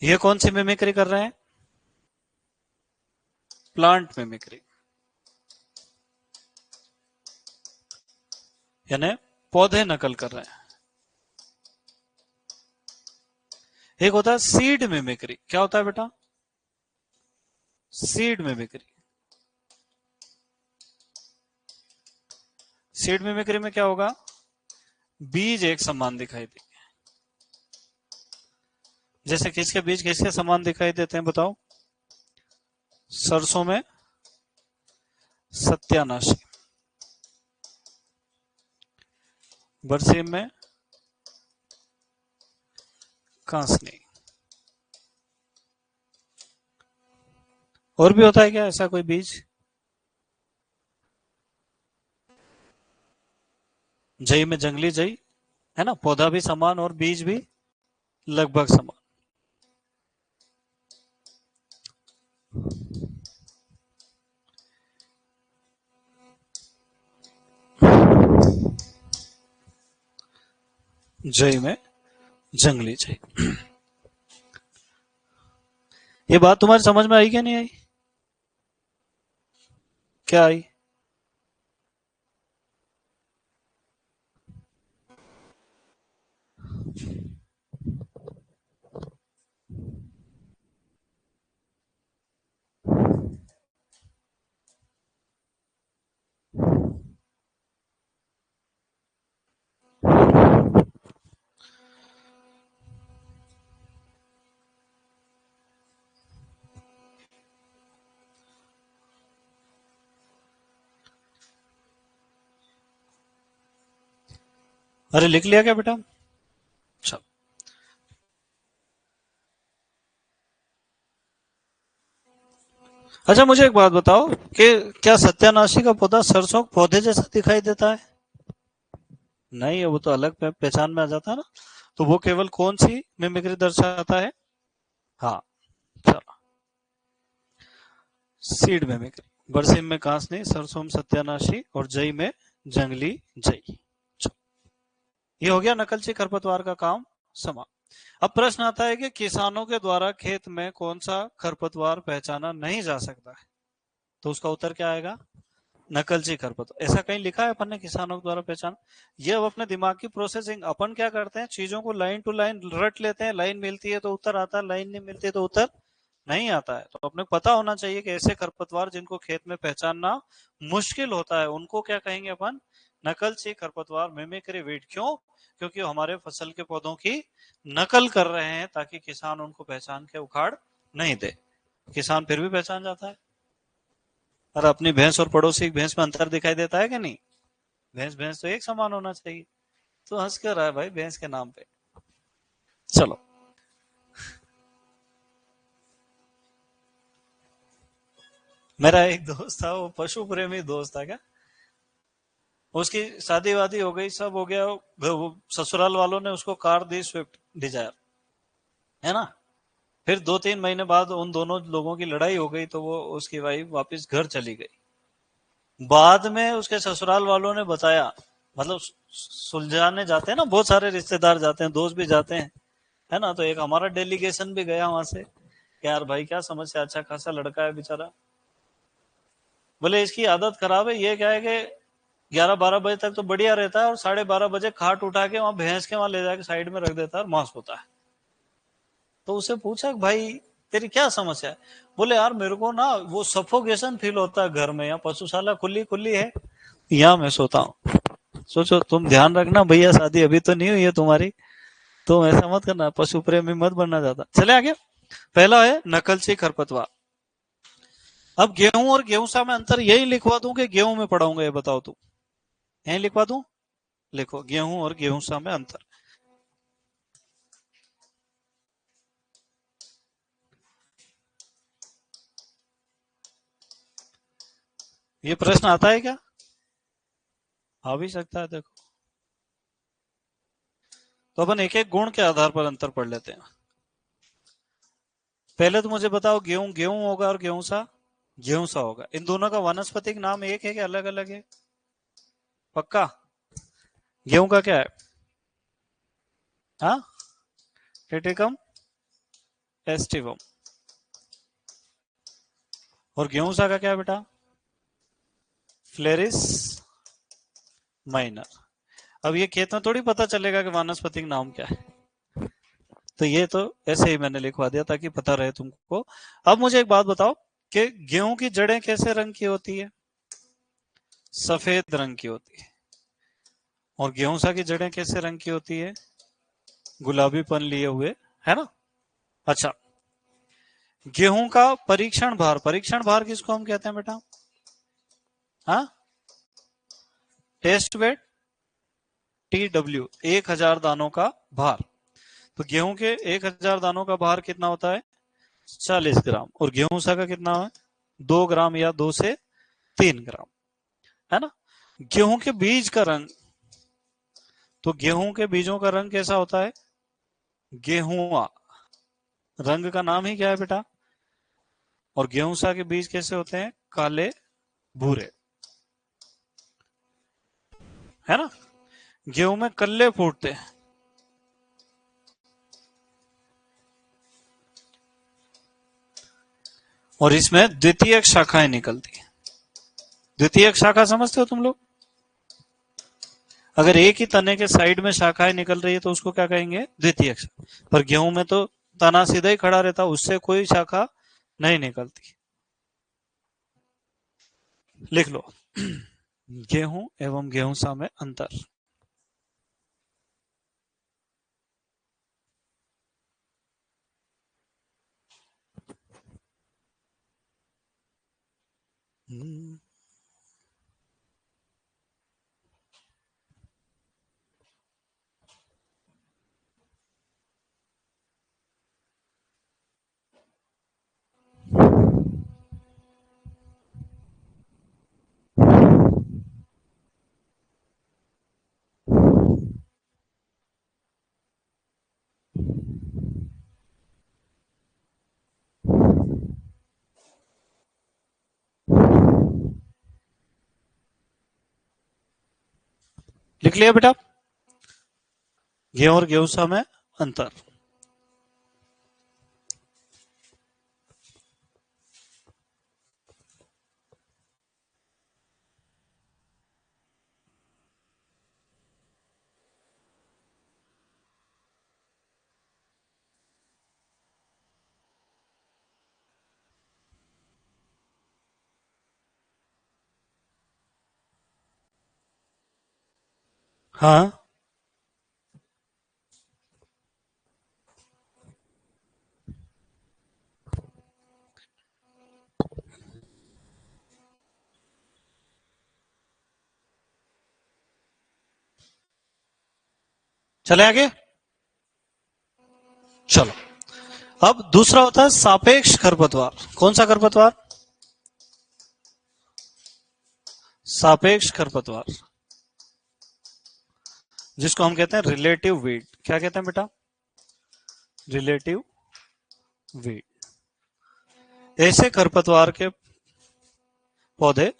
Speaker 1: ये कौन सी मिमिक्री कर रहे हैं? प्लांट मिमिक्री, यानी पौधे नकल कर रहे हैं। एक होता है सीड मिमिक्री, क्या होता है बेटा? Seed mimicry. सीड मिमिक्री में क्या होगा? बीज एक समान दिखाई देंगे। जैसे किसके बीज किसके समान दिखाई देते हैं बताओ? सरसों में सत्यानाशी, बरसीम में कांसनी। और भी होता है क्या ऐसा कोई बीज? जई में जंगली जई, है ना, पौधा भी समान और बीज भी लगभग समान। जई में जंगली जई। ये बात तुम्हारी समझ में आई क्या नहीं आई? क्या आई? अरे लिख लिया क्या बेटा? अच्छा, अच्छा मुझे एक बात बताओ कि क्या सत्यानाशी का पौधा सरसों के पौधे जैसा दिखाई देता है? नहीं, वो तो अलग पहचान में आ जाता है ना। तो वो केवल कौन सी मिमिक्री दर्शाता है? हाँ, चलो। Seed mimicry. बरसिम में कांसनी, सरसों में सत्यानाशी और जई में जंगली जई। ये हो गया नकलची खरपतवार का काम समा। अब प्रश्न आता है कि किसानों के द्वारा खेत में कौन सा खरपतवार पहचाना नहीं जा सकता है? तो उसका उत्तर क्या आएगा? नकलची खरपतवार। ऐसा कहीं लिखा है अपन ने किसानों के द्वारा पहचान? ये अब अपने दिमाग की प्रोसेसिंग, अपन क्या करते हैं, चीजों को लाइन टू लाइन रट लेते हैं। लाइन मिलती है तो उत्तर आता है, लाइन नहीं मिलती है तो उत्तर नहीं आता है। तो अपने को पता होना चाहिए कि ऐसे खरपतवार जिनको खेत में पहचानना मुश्किल होता है उनको क्या कहेंगे अपन? नकलची खरपतवार, मिमिक्री वीड। क्यों? क्योंकि वो हमारे फसल के पौधों की नकल कर रहे हैं ताकि किसान उनको पहचान के उखाड़ नहीं दे। किसान फिर भी पहचान जाता है। और अपनी भैंस और पड़ोसी की भैंस में अंतर दिखाई देता है कि नहीं? भैंस भैंस तो एक समान होना चाहिए। तो हंस क्यों रहा है भाई भैंस के नाम पे? चलो। मेरा एक दोस्त था, वो पशु प्रेमी दोस्त था क्या। उसकी शादी वादी हो गई, सब हो गया। वो ससुराल वालों ने उसको कार दी, स्विफ्ट डिजायर, है ना। फिर 2-3 महीने बाद उन दोनों लोगों की लड़ाई हो गई तो वो उसकी वाइफ वापस घर चली गई। बाद में उसके ससुराल वालों ने बताया, मतलब सुलझाने जाते हैं ना, बहुत सारे रिश्तेदार जाते हैं, दोस्त भी जाते हैं, है ना। तो एक हमारा डेलीगेशन भी गया वहां से कि यार भाई क्या समस्या, अच्छा खासा लड़का है बेचारा। बोले इसकी आदत खराब है, ये क्या है कि 11-12 बजे तक तो बढ़िया रहता है और 12:30 बजे खाट उठा के वहां भैंस के वहां ले जाके साइड में रख देता है और मांस होता है। तो उसे पूछा कि भाई तेरी क्या समस्या है? बोले यार मेरे को ना वो सफोकेशन फील होता है घर में, यहाँ पशुशाला खुली खुली है, यहाँ मैं सोता हूँ। सोचो, तुम ध्यान रखना भैया, शादी अभी तो नहीं हुई है तुम्हारी, तुम ऐसा मत करना, पशु प्रेमी मत बनना चाहता। चले आगे। पहला है नकलची खरपतवार। अब गेहूं और गेहूं में अंतर यही लिखवा दूं कि गेहूं में पढ़ाऊंगा, ये बताओ तुम। यही लिखवा दूं? लिखो, गेहूं और गेहूं में अंतर। ये प्रश्न आता है क्या? आ भी सकता है, देखो। तो अपन एक एक गुण के आधार पर अंतर पढ़ लेते हैं। पहले तो मुझे बताओ, गेहूं गेहूं होगा और गेहूं सा होगा। इन दोनों का वानस्पतिक नाम एक है कि अलग अलग है? पक्का? गेहूं का क्या है? हाँ, टेटिकम एस्टिवम। और गेहूं सा का क्या है बेटा? Phalaris minor. अब ये खेत में थोड़ी पता चलेगा कि वानस्पतिक नाम क्या है, तो ये तो ऐसे ही मैंने लिखवा दिया ताकि पता रहे तुमको। अब मुझे एक बात बताओ कि गेहूं की जड़ें कैसे रंग की होती है? सफेद रंग की होती है। और गेहूं सा की जड़ें कैसे रंग की होती है? गुलाबीपन लिए हुए, है ना। अच्छा, गेहूं का परीक्षण भार किसको हम कहते हैं बेटा? हाँ, टेस्ट वेट, TW, 1000 दानों का भार। तो गेहूं के 1000 दानों का भार कितना होता है? 40 ग्राम। और गेहूं सा का कितना है? 2 ग्राम या 2 से 3 ग्राम, है ना। गेहूं के बीज का रंग, तो गेहूं के बीजों का रंग कैसा होता है? गेहुआ। रंग का नाम ही क्या है बेटा? और गेहूं सा के बीज कैसे होते हैं? काले भूरे, है ना। गेहूं में कल्ले फूटते हैं और इसमें द्वितीयक शाखाएं निकलती है। द्वितीयक शाखा समझते हो तुम लोग? अगर एक ही तने के साइड में शाखाएं निकल रही है तो उसको क्या कहेंगे? द्वितीयक शाखा। पर गेहूं में तो तना सीधा ही खड़ा रहता, उससे कोई शाखा नहीं निकलती। लिख लो। गेहूं एवं गेहूं में अंतर। लिख लिया बेटा, गेहूं और गेहूं में अंतर। हाँ, चले आगे। चलो, अब दूसरा होता है सापेक्ष खरपतवार। कौन सा खरपतवार? सापेक्ष खरपतवार, जिसको हम कहते हैं रिलेटिव वीड। क्या कहते हैं बेटा? Relative weed. ऐसे खरपतवार के पौधे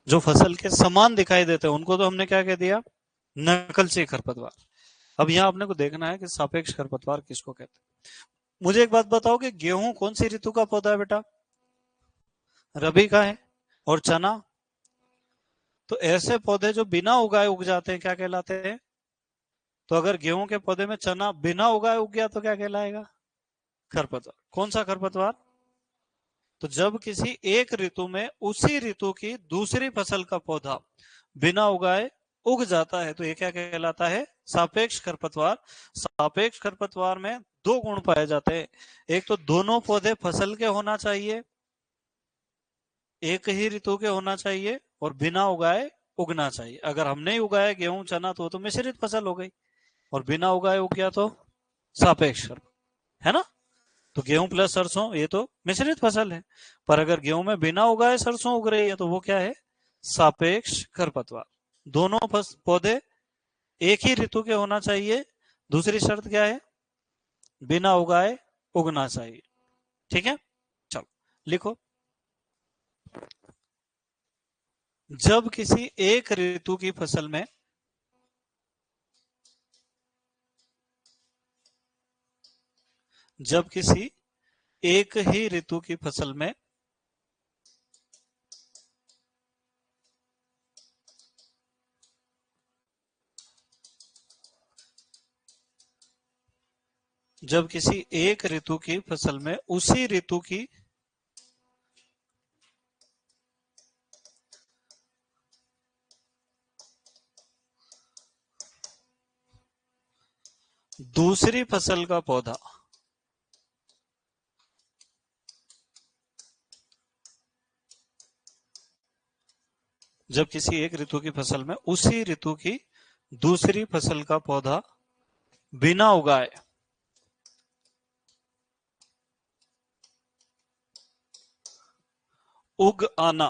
Speaker 1: जो फसल के समान दिखाई देते हैं, उनको तो हमने क्या कह दिया? नकलची खरपतवार। अब यहां आपने को देखना है कि सापेक्ष खरपतवार किसको कहते हैं। मुझे एक बात बताओ कि गेहूं कौन सी ऋतु का पौधा है बेटा? रबी का है। और चना? तो ऐसे पौधे जो बिना उगाए उग जाते हैं क्या कहलाते हैं? तो अगर गेहूं के पौधे में चना बिना उगाए उग गया तो क्या कहलाएगा? खरपतवार। कौन सा खरपतवार? तो जब किसी एक ऋतु में उसी ऋतु की दूसरी फसल का पौधा बिना उगाए उग जाता है तो ये क्या कहलाता है? सापेक्ष खरपतवार। सापेक्ष खरपतवार में दो गुण पाए जाते हैं। एक तो दोनों पौधे फसल के होना चाहिए, एक ही ऋतु के होना चाहिए, और बिना उगाए उगना चाहिए। अगर हमने ही उगाया गेहूं चना तो मिश्रित फसल हो गई, और बिना उगाए उग गया तो सापेक्ष खरपतवार, है ना? तो गेहूं प्लस सरसों ये तो मिश्रित फसल है, पर अगर गेहूं में बिना उगाए सरसों उग रही है तो वो क्या है? सापेक्ष खरपतवार। दोनों पौधे एक ही ऋतु के होना चाहिए, दूसरी शर्त क्या है? बिना उगाए उगना चाहिए। ठीक है, चलो लिखो। जब किसी एक ऋतु की फसल में जब किसी एक ही ऋतु की फसल में जब किसी एक ऋतु की फसल में उसी ऋतु की दूसरी फसल का पौधा जब किसी एक ऋतु की फसल में उसी ऋतु की दूसरी फसल का पौधा बिना उगाए उग आना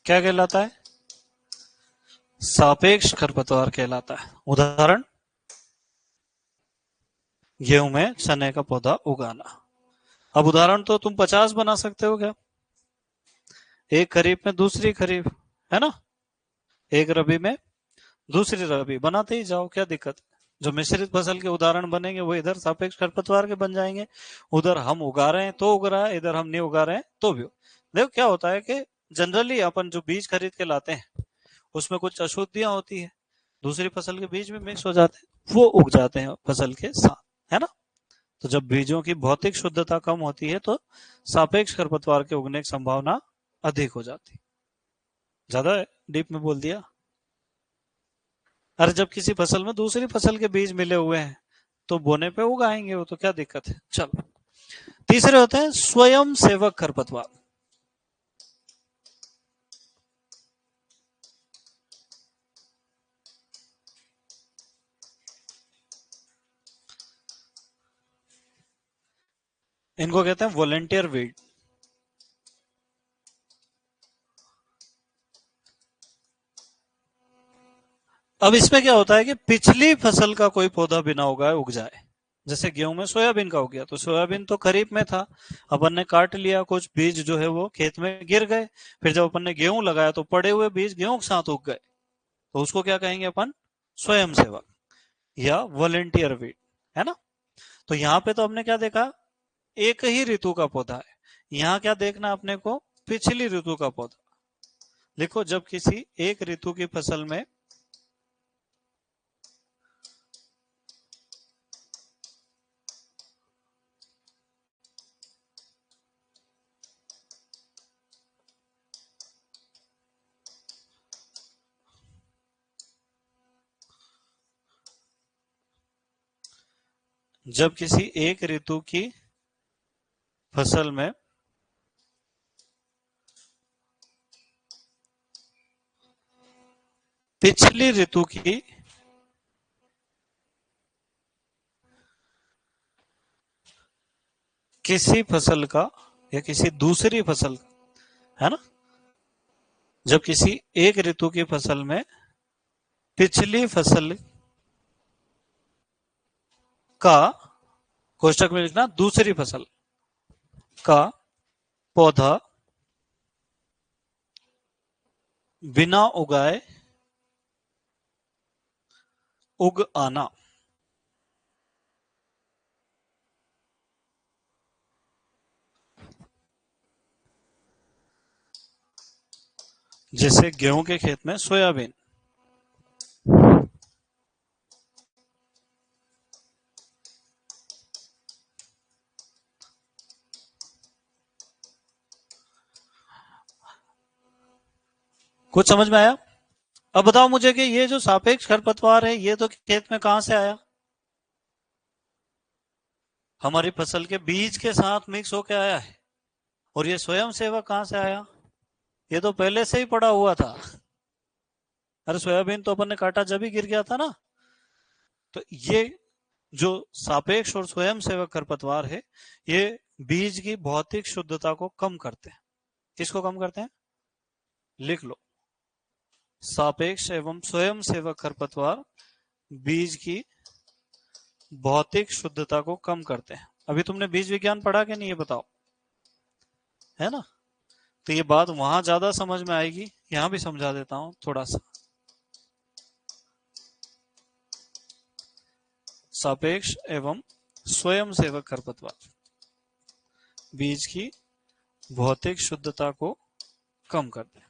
Speaker 1: क्या कहलाता है? सापेक्ष खरपतवार कहलाता है। उदाहरण, गेहूं में चने का पौधा उगाना। अब उदाहरण तो तुम 50 बना सकते हो क्या? एक खरीफ में दूसरी खरीफ, है ना? एक रबी में दूसरी रबी, बनाते ही जाओ, क्या दिक्कत? जो मिश्रित फसल के उदाहरण बनेंगे वो इधर सापेक्ष खरपतवार के बन जाएंगे। उधर हम उगा रहे हैं तो उग रहा है, इधर हम नहीं उगा रहे हैं तो भी। देखो क्या होता है कि जनरली अपन जो बीज खरीद के लाते हैं उसमें कुछ अशुद्धियां होती है, दूसरी फसल के बीज में मिक्स हो जाते हैं, वो उग जाते हैं फसल के साथ, है ना? तो जब बीजों की भौतिक शुद्धता कम होती है तो सापेक्ष खरपतवार के उगने की संभावना अधिक हो जाती है। ज्यादा डीप में बोल दिया? अरे जब किसी फसल में दूसरी फसल के बीज मिले हुए हैं तो बोने पे उगाएंगे, वो तो क्या दिक्कत है। चलो, तीसरे होते हैं स्वयं सेवक खरपतवार। इनको कहते हैं वॉलेंटियर वीड। अब इसमें क्या होता है कि पिछली फसल का कोई पौधा बिना उगाए उग जाए। जैसे गेहूं में सोयाबीन का हो गया, तो सोयाबीन तो खरीफ में था, अपन ने काट लिया, कुछ बीज जो है वो खेत में गिर गए, फिर जब अपन ने गेहूं लगाया तो पड़े हुए बीज गेहूं के साथ उग गए, तो उसको क्या कहेंगे अपन? स्वयं सेवक या वॉलेंटियर वीड, है ना। तो यहाँ पे तो हमने क्या देखा, एक ही ऋतु का पौधा है। यहाँ क्या देखना अपने को, पिछली ऋतु का पौधा। लिखो, जब किसी एक ऋतु की फसल में जब किसी एक ऋतु की फसल में पिछली ऋतु की किसी फसल का या किसी दूसरी फसल, है ना, जब किसी एक ऋतु की फसल में पिछली फसल का, कोष्टक में लिखना दूसरी फसल का पौधा बिना उगाए उग आना। जैसे गेहूं के खेत में सोयाबीन, कुछ समझ में आया? अब बताओ मुझे कि ये जो सापेक्ष खरपतवार है, ये तो खेत में कहां से आया? हमारी फसल के बीज के साथ मिक्स होके आया है। और ये स्वयं सेवक कहां से आया? ये तो पहले से ही पड़ा हुआ था। अरे सोयाबीन तो अपन ने काटा जब ही गिर गया था ना। तो ये जो सापेक्ष और स्वयं सेवक खरपतवार है, ये बीज की भौतिक शुद्धता को कम करते हैं। किसको कम करते हैं? लिख लो, सापेक्ष एवं स्वयं सेवक खरपतवार बीज की भौतिक शुद्धता को कम करते हैं। अभी तुमने बीज विज्ञान पढ़ा कि नहीं, ये बताओ, है ना। तो ये बात वहां ज्यादा समझ में आएगी, यहां भी समझा देता हूं थोड़ा सा। सापेक्ष एवं स्वयं सेवक खरपतवार बीज की भौतिक शुद्धता को कम करते हैं।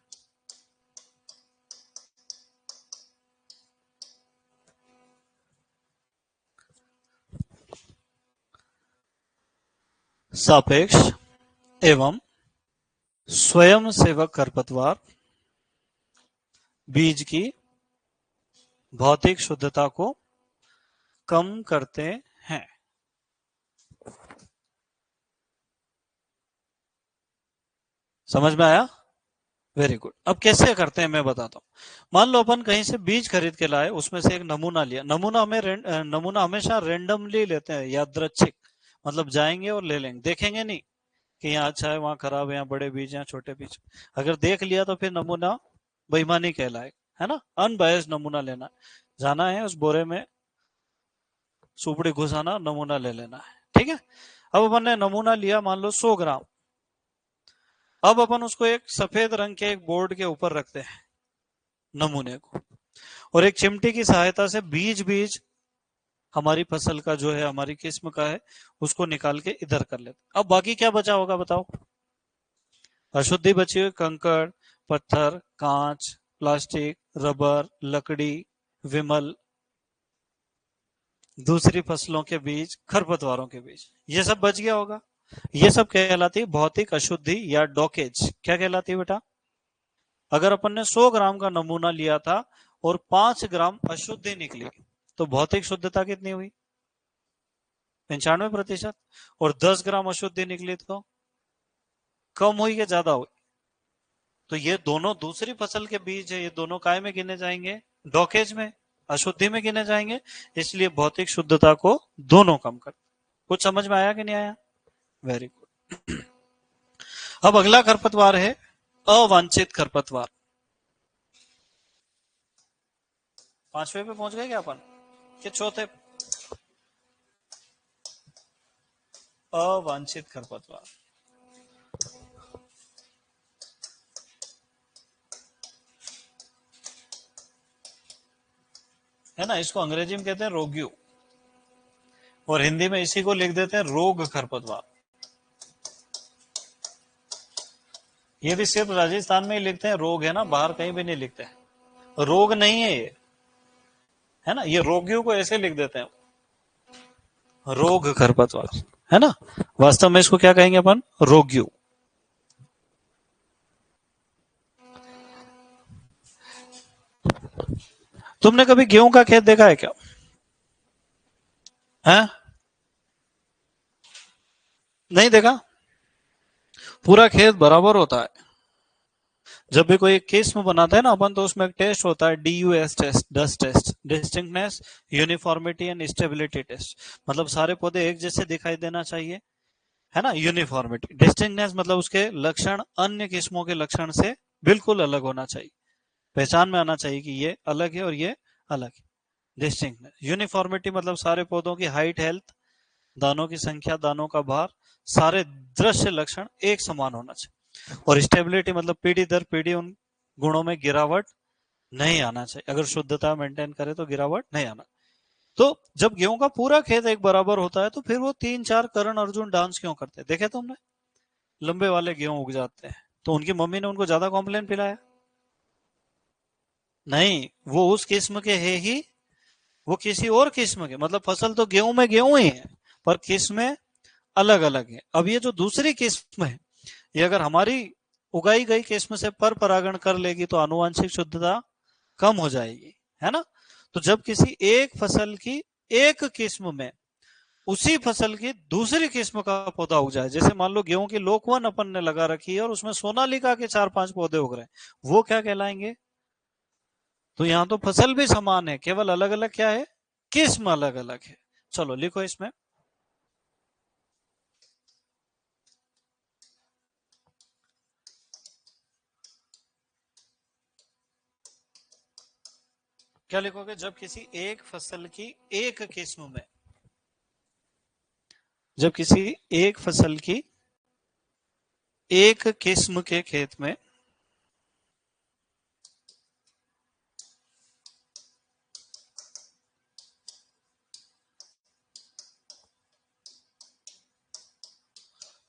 Speaker 1: सापेक्ष एवं स्वयं सेवक खरपतवार बीज की भौतिक शुद्धता को कम करते हैं। समझ में आया? Very good. अब कैसे करते हैं मैं बताता हूं। मान लो अपन कहीं से बीज खरीद के लाए, उसमें से एक नमूना लिया। नमूना हमेशा रेंडमली लेते हैं, यादृच्छिक, मतलब जाएंगे और ले लेंगे, देखेंगे नहीं कि यहाँ अच्छा है वहां खराब है, यहाँ बड़े बीज यहाँ छोटे बीज। अगर देख लिया तो फिर नमूना बेईमानी कहलाए, है ना। अनबायस्ड नमूना लेना है, जाना है उस बोरे में, सुपड़ी घुसाना, नमूना ले लेना है, ठीक है। अब अपन ने नमूना लिया, मान लो 100 ग्राम। अब अपन उसको एक सफेद रंग के एक बोर्ड के ऊपर रखते हैं नमूने को, और एक चिमटी की सहायता से बीज बीज हमारी फसल का जो है, हमारी किस्म का है, उसको निकाल के इधर कर लेते। अब बाकी क्या बचा होगा बताओ? अशुद्धि बची हुई, कंकड़, पत्थर, कांच, प्लास्टिक, रबर, लकड़ी, विमल, दूसरी फसलों के बीज, खरपतवारों के बीज, ये सब बच गया होगा। ये सब कहलाती है भौतिक अशुद्धि या डॉकेज। क्या कहलाती है बेटा? अगर अपन ने 100 ग्राम का नमूना लिया था और 5 ग्राम अशुद्धि निकली, तो भौतिक शुद्धता कितनी हुई? 95%। और 10 ग्राम अशुद्धि निकली तो कम हुई या ज्यादा हुई? तो ये दोनों दूसरी फसल के बीज है, ये दोनों काय में गिने जाएंगे? डॉकेज में, अशुद्धि में गिने जाएंगे। इसलिए भौतिक शुद्धता को दोनों कम कर। कुछ समझ में आया कि नहीं आया? Very good. अब अगला खरपतवार है अवांछित खरपतवार। 5वें पे पहुंच गए क्या अपन, कि चौथे? अवांछित खरपतवार। है ना, इसको अंग्रेजी में कहते हैं रोग्यू, और हिंदी में इसी को लिख देते हैं रोग खरपतवार। ये भी सिर्फ राजस्थान में ही लिखते हैं रोग, है ना, बाहर कहीं भी नहीं लिखते हैं। रोग नहीं है ये, है ना, ये रोगियों को ऐसे लिख देते हैं, रोग खरपतवार, है ना। वास्तव में इसको क्या कहेंगे अपन, रोग्यू। तुमने कभी गेहूं का खेत देखा है क्या, है? नहीं देखा? पूरा खेत बराबर होता है। जब भी कोई किस्म बनाते हैं ना अपन, तो उसमें एक टेस्ट होता है, DUS test, dust test, distinctness, uniformity and stability test. मतलब सारे पौधे एक जैसे दिखाई देना चाहिए, है ना। यूनिफॉर्मिटी, डिस्टिंक्टनेस मतलब उसके लक्षण अन्य किस्मों के लक्षण से बिल्कुल अलग होना चाहिए, पहचान में आना चाहिए कि ये अलग है और ये अलग है। डिस्टिंक्टनेस, यूनिफॉर्मिटी मतलब सारे पौधों की हाइट, हेल्थ, दानों की संख्या, दानों का भार, सारे दृश्य लक्षण एक समान होना चाहिए। और स्टेबिलिटी मतलब पीढ़ी दर पीढ़ी उन गुणों में गिरावट नहीं आना चाहिए। अगर शुद्धता मेंटेन करे तो गिरावट नहीं आना। तो जब गेहूं का पूरा खेत एक बराबर होता है, तो फिर वो 3-4 करण अर्जुन डांस क्यों करते हैं, देखे तुमने? लंबे वाले गेहूं उग जाते हैं, तो उनकी मम्मी ने उनको ज्यादा कॉम्प्लेन पिलाया? नहीं, वो उस किस्म के है ही, वो किसी और किस्म के, मतलब फसल तो गेहूं में गेहूं ही है, पर किस्में अलग अलग है। अब ये जो दूसरी किस्म है, ये अगर हमारी उगाई गई किस्म से पर परागण कर लेगी तो आनुवंशिक शुद्धता कम हो जाएगी, है ना। तो जब किसी एक फसल की एक किस्म में उसी फसल की दूसरी किस्म का पौधा उग जाए, जैसे मान लो गेहूं की लोकवन अपन ने लगा रखी है और उसमें सोनालिका के 4-5 पौधे उग रहे हैं, वो क्या कहलाएंगे? तो यहां तो फसल भी समान है, केवल अलग अलग क्या है, किस्म अलग अलग है। चलो लिखो इसमें, क्या लिखोगे? जब किसी एक फसल की एक किस्म में, जब किसी एक फसल की एक किस्म के खेत में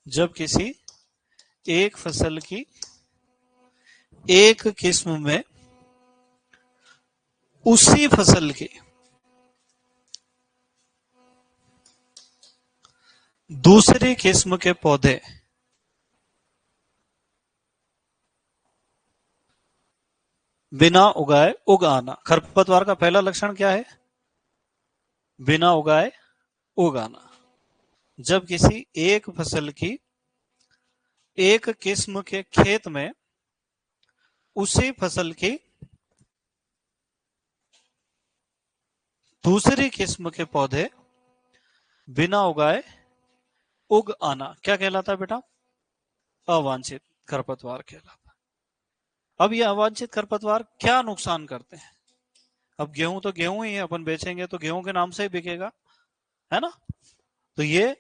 Speaker 1: जब किसी एक फसल की एक किस्म में उसी फसल की दूसरी किस्म के पौधे बिना उगाए उग आना। खरपतवार का पहला लक्षण क्या है? बिना उगाए उग आना। जब किसी एक फसल की एक किस्म के खेत में उसी फसल की दूसरी किस्म के पौधे बिना उगाए उग आना क्या कहलाता है बेटा? अवांछित खरपतवार कहलाता है। अब ये अवांछित खरपतवार क्या नुकसान करते हैं? अब गेहूं तो गेहूं ही है, अपन बेचेंगे तो गेहूं के नाम से ही बिकेगा, है ना। तो ये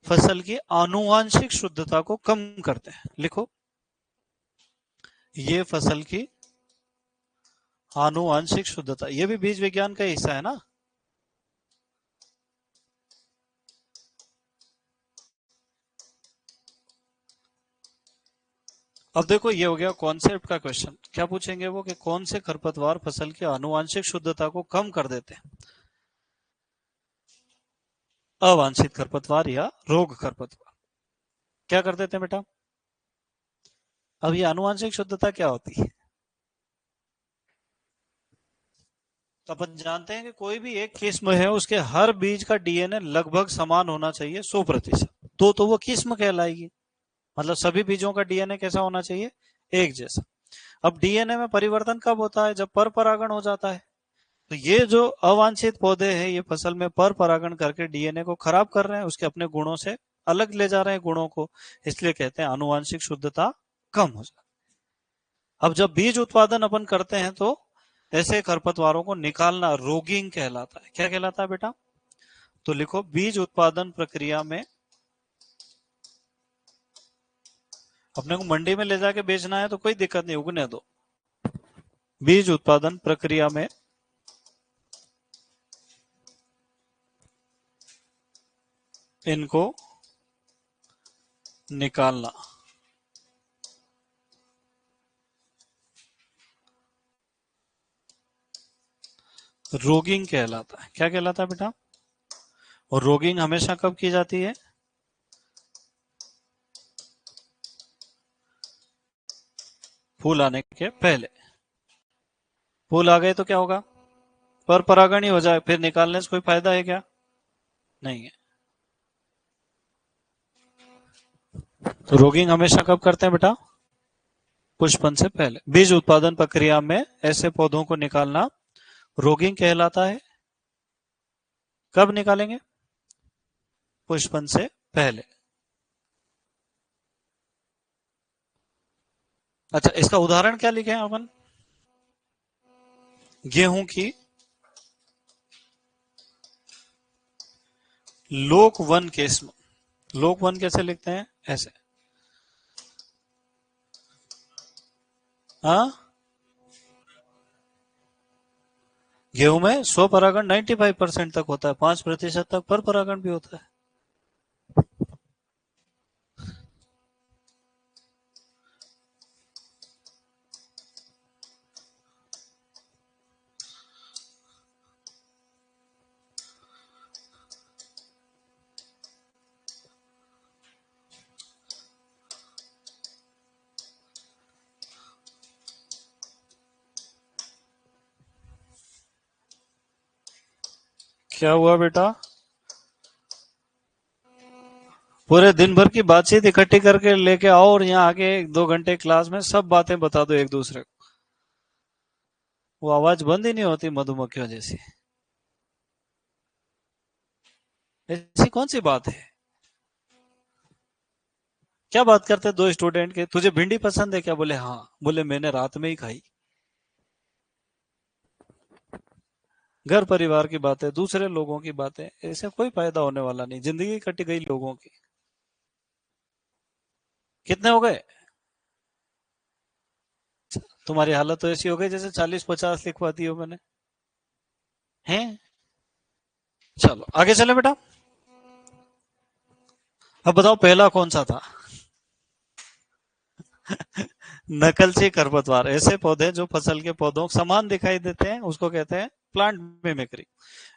Speaker 1: फसल की आनुवांशिक शुद्धता को कम करते हैं। लिखो, ये फसल की आनुवांशिक शुद्धता, ये भी बीज विज्ञान का हिस्सा है ना। अब देखो, ये हो गया कॉन्सेप्ट का क्वेश्चन। क्या पूछेंगे वो, कि कौन से खरपतवार फसल की आनुवांशिक शुद्धता को कम कर देते हैं? अवांछित खरपतवार या रोग खरपतवार क्या कर देते हैं बेटा? अब ये आनुवांशिक शुद्धता क्या होती है? तो अपन जानते हैं कि कोई भी एक किस्म है, उसके हर बीज का DNA लगभग समान होना चाहिए, 100%। तो वो किस्म कहलाएगी। मतलब सभी बीजों का DNA कैसा होना चाहिए? एक जैसा। अब DNA में परिवर्तन कब होता है? जब पर परागण हो जाता है। तो ये जो अवांछित पौधे हैं, ये फसल में पर परागण करके DNA को खराब कर रहे हैं, उसके अपने गुणों से अलग ले जा रहे हैं गुणों को, इसलिए कहते हैं आनुवांशिक शुद्धता कम हो जाती है। अब जब बीज उत्पादन अपन करते हैं, तो ऐसे खरपतवारों को निकालना रोगिंग कहलाता है। क्या कहलाता है बेटा? तो लिखो, बीज उत्पादन प्रक्रिया में अपने को मंडी में ले जाके बेचना है तो कोई दिक्कत नहीं, उगने दो। बीज उत्पादन प्रक्रिया में इनको निकालना रोगिंग कहलाता है। क्या कहलाता है बेटा? और रोगिंग हमेशा कब की जाती है? फूल आने के पहले। फूल आ गए तो क्या होगा? पर परागण ही हो जाए, फिर निकालने से कोई फायदा है क्या? नहीं है। तो रोगिंग हमेशा कब करते हैं बेटा? पुष्पन से पहले। बीज उत्पादन प्रक्रिया में ऐसे पौधों को निकालना रोगिंग कहलाता है। कब निकालेंगे? पुष्पन से पहले। अच्छा, इसका उदाहरण क्या लिखे हैं अपन? गेहूं की लोक वन किस्म। लोक वन कैसे लिखते हैं? ऐसे। हाँ, गेहूं में 100 परागण 95% तक होता है, 5% तक पर परागण भी होता है। क्या हुआ बेटा? पूरे दिन भर की बातचीत इकट्ठी करके लेके आओ और यहाँ आके 2 घंटे क्लास में सब बातें बता दो एक दूसरे को। वो आवाज बंद ही नहीं होती मधुमक्खियों जैसी। ऐसी कौन सी बात है? क्या बात करते दो स्टूडेंट के, तुझे भिंडी पसंद है क्या? बोले हाँ। बोले मैंने रात में ही खाई। घर परिवार की बातें, दूसरे लोगों की बातें, ऐसे कोई फायदा होने वाला नहीं। जिंदगी कट गई लोगों की। कितने हो गए? तुम्हारी हालत तो ऐसी हो गई जैसे 40-50 लिखवा दी हो मैंने। हैं? चलो आगे चले बेटा। अब बताओ पहला कौन सा था? नकलची खरपतवार। ऐसे पौधे जो फसल के पौधों समान दिखाई देते हैं उसको कहते हैं प्लांट मिमिक्री।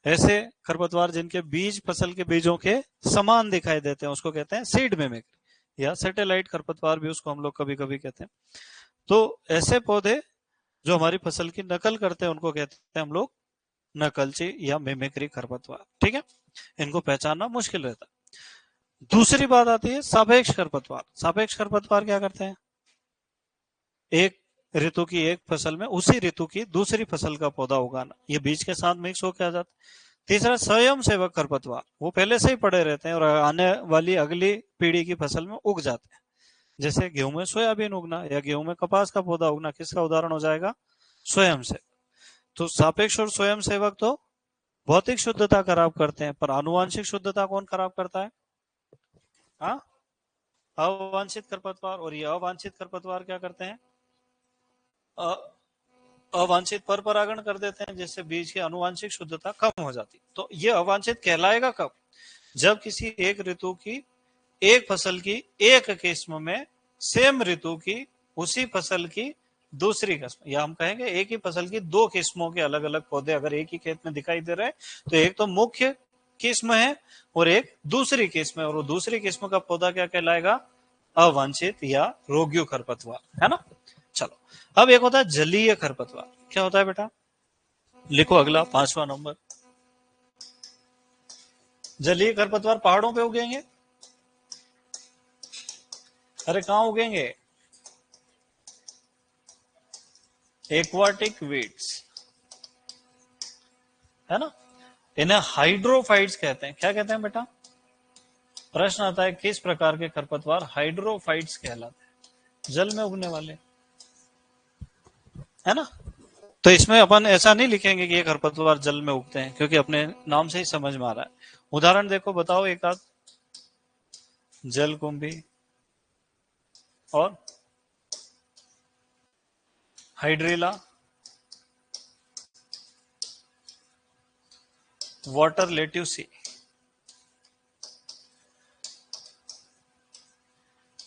Speaker 1: ऐसे खरपतवार जिनके बीज फसल के बीजों के समान दिखाई देते हैं उसको कहते हैं सीड मिमिक्री, या सैटेलाइट खरपतवार भी उसको हम लोग कभी कभी कहते हैं। तो ऐसे पौधे जो हमारी फसल की नकल करते हैं उनको कहते हैं हम लोग नकलची या मिमिक्री खरपतवार। ठीक है, इनको पहचानना मुश्किल रहता है। दूसरी बात आती है सापेक्ष खरपतवार। सापेक्ष खरपतवार क्या करते हैं? एक ऋतु की एक फसल में उसी ऋतु की दूसरी फसल का पौधा उगाना, ये बीज के साथ मिक्स होकर आ जाता है। तीसरा स्वयं सेवक खरपतवार। वो पहले से ही पड़े रहते हैं और आने वाली अगली पीढ़ी की फसल में उग जाते हैं। जैसे गेहूं में सोयाबीन उगना या गेहूं में कपास का पौधा उगना, किसका उदाहरण हो जाएगा? स्वयं सेवक। तो सापेक्ष और स्वयं सेवक तो भौतिक शुद्धता खराब करते हैं, पर आनुवांशिक शुद्धता कौन खराब करता है? हाँ, अवांछित खरपतवार। और ये अवांछित खरपतवार क्या करते हैं? अवांछित पर परागण कर देते हैं, जिससे बीज की आनुवांशिक शुद्धता कम हो जाती। तो ये अवांछित कहलाएगा कब? जब किसी एक ऋतु की एक फसल की एक किस्म में सेम ऋतु की उसी फसल की दूसरी किस्म, या हम कहेंगे एक ही फसल की दो किस्मों के अलग अलग पौधे अगर एक ही खेत में दिखाई दे रहे हैं तो एक तो मुख्य किस्म है और एक दूसरी किस्म है, और वो दूसरी किस्म का पौधा क्या कहलाएगा? अवांछित या रोग्यु खरपतवार, है ना। चलो, अब एक होता है जलीय खरपतवार। क्या होता है बेटा? लिखो अगला 5वां नंबर। जलीय खरपतवार पहाड़ों पे उगेंगे। अरे कहां उगेंगे? एक्वाटिक वीड्स, है ना। इन्हें हाइड्रोफाइट्स कहते हैं। क्या कहते हैं बेटा? प्रश्न आता है किस प्रकार के खरपतवार हाइड्रोफाइट्स कहलाते हैं? जल में उगने वाले, है ना। तो इसमें अपन ऐसा नहीं लिखेंगे कि ये खरपतवार जल में उगते हैं, क्योंकि अपने नाम से ही समझ में आ रहा है। उदाहरण देखो, बताओ एक आध। जलकुंभी, और हाइड्रिला, वाटर लेट्यूसी,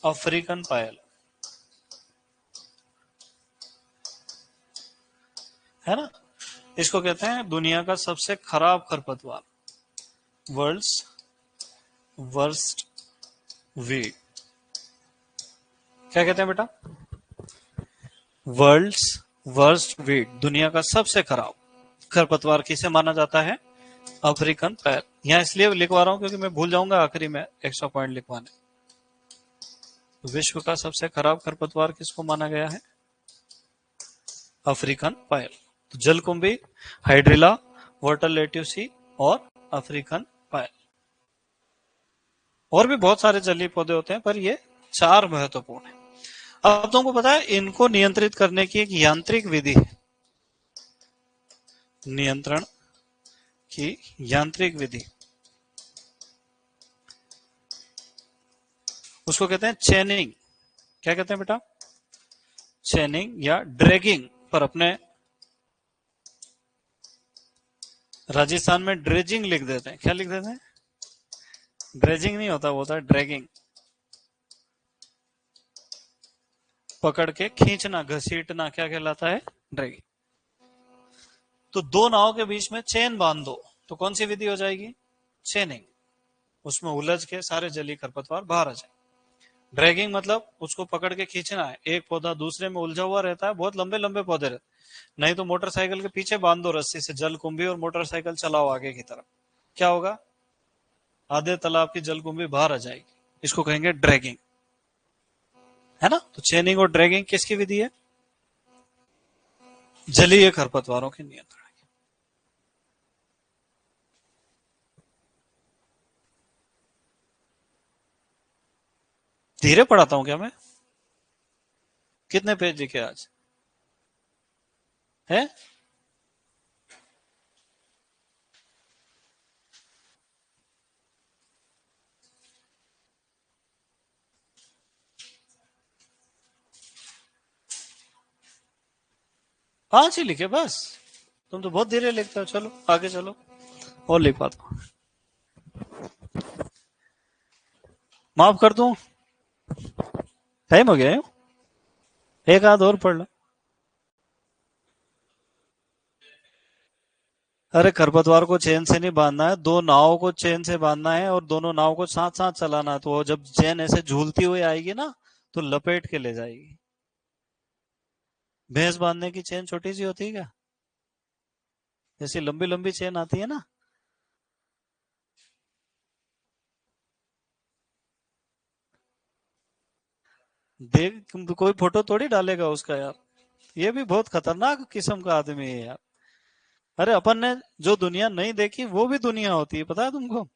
Speaker 1: अफ्रीकन पायल, है ना। इसको कहते हैं दुनिया का सबसे खराब खरपतवार, वर्ल्ड्स वर्स्ट वीड। क्या कहते हैं बेटा? वर्ल्ड्स वर्स्ट वीड, दुनिया का सबसे खराब खरपतवार किसे माना जाता है? अफ्रीकन पैर। यहां इसलिए लिखवा रहा हूं क्योंकि मैं भूल जाऊंगा आखिरी में एक्स्ट्रा पॉइंट लिखवाने। विश्व का सबसे खराब खरपतवार किसको माना गया है? अफ्रीकन पायल। तो जलकुंभी, हाइड्रिला, वाटर लेट्यूसी और अफ्रीकन पायल। और भी बहुत सारे जलीय पौधे होते हैं पर ये चार महत्वपूर्ण है। अब तुमको पता है इनको नियंत्रित करने की एक यांत्रिक विधि है। नियंत्रण की यांत्रिक विधि, उसको कहते हैं चेनिंग। क्या कहते हैं बेटा? चेनिंग या ड्रैगिंग। पर अपने राजस्थान में ड्रेजिंग लिख देते हैं। क्या लिख देते हैं? ड्रेजिंग नहीं होता, वो होता है ड्रैगिंग। पकड़ के खींचना, घसीटना, क्या कहलाता है? ड्रैगिंग। तो दो नाव के बीच में चेन बांध दो तो कौन सी विधि हो जाएगी? चेनिंग। उसमें उलझ के सारे जलीय खरपतवार बाहर आ जाए। ड्रैगिंग मतलब उसको पकड़ के खींचना है, एक पौधा दूसरे में उलझा हुआ रहता है, बहुत लंबे लंबे पौधे रहते हैं। नहीं तो मोटरसाइकिल के पीछे बांध दो रस्सी से जलकुंभी और मोटरसाइकिल चलाओ आगे की तरफ, क्या होगा? आधे तालाब की जलकुंभी बाहर आ जाएगी। इसको कहेंगे ड्रैगिंग, है ना। तो चेनिंग और ड्रैगिंग किसकी विधि है? जलीय खरपतवारों के नियंत्रण। धीरे पढ़ाता हूं क्या मैं? कितने पेज लिखे आज है? पांच ही लिखे बस? तुम तो बहुत धीरे लिखते हो। चलो आगे चलो और लिख पाता हूं। माफ कर दूं, टाइम हो गया है। एक आध और पढ़ लो। अरे खरपतवार को चेन से नहीं बांधना है, दो नाव को चेन से बांधना है और दोनों नाव को साथ साथ चलाना है। तो वो जब चेन ऐसे झूलती हुई आएगी ना तो लपेट के ले जाएगी। भैंस बांधने की चेन छोटी सी होती है क्या? जैसी लंबी लंबी चेन आती है ना। देख कोई फोटो थोड़ी डालेगा उसका यार। ये भी बहुत खतरनाक किस्म का आदमी है यार। अरे अपन ने जो दुनिया नहीं देखी वो भी दुनिया होती है, पता है तुमको?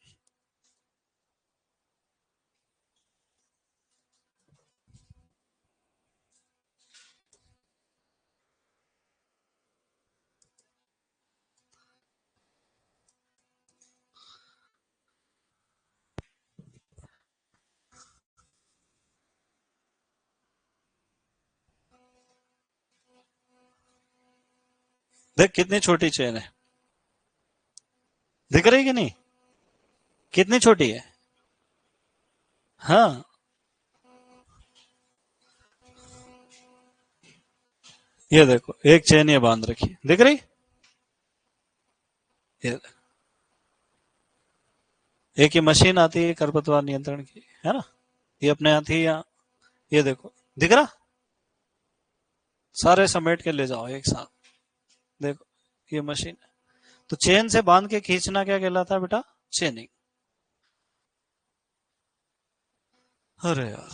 Speaker 1: देख कितनी छोटी चेन है, दिख रही कि नहीं? कितनी छोटी है। हाँ, ये देखो एक चेन ये बांध रखी, दिख रही? ये एक ये मशीन आती है खरपतवार नियंत्रण की, है ना। ये अपने आती है यहाँ। ये देखो, दिख रहा? सारे समेट के ले जाओ एक साथ। देखो ये मशीन है। तो चेन से बांध के खींचना क्या कहलाता है बेटा? चेनिंग। अरे यार,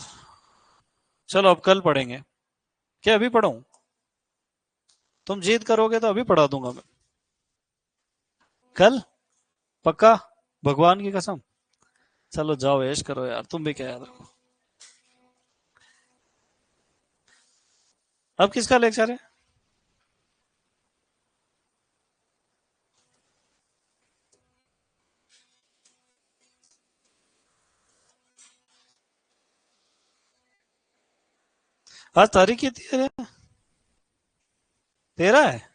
Speaker 1: चलो अब कल पढ़ेंगे। क्या अभी पढ़ाऊं? तुम जीत करोगे तो अभी पढ़ा दूंगा मैं। कल पक्का? भगवान की कसम। चलो जाओ ऐश करो यार, तुम भी क्या याद रखो। अब किसका लेक्चर है? आज तारीख कितनी है रे? 13 है।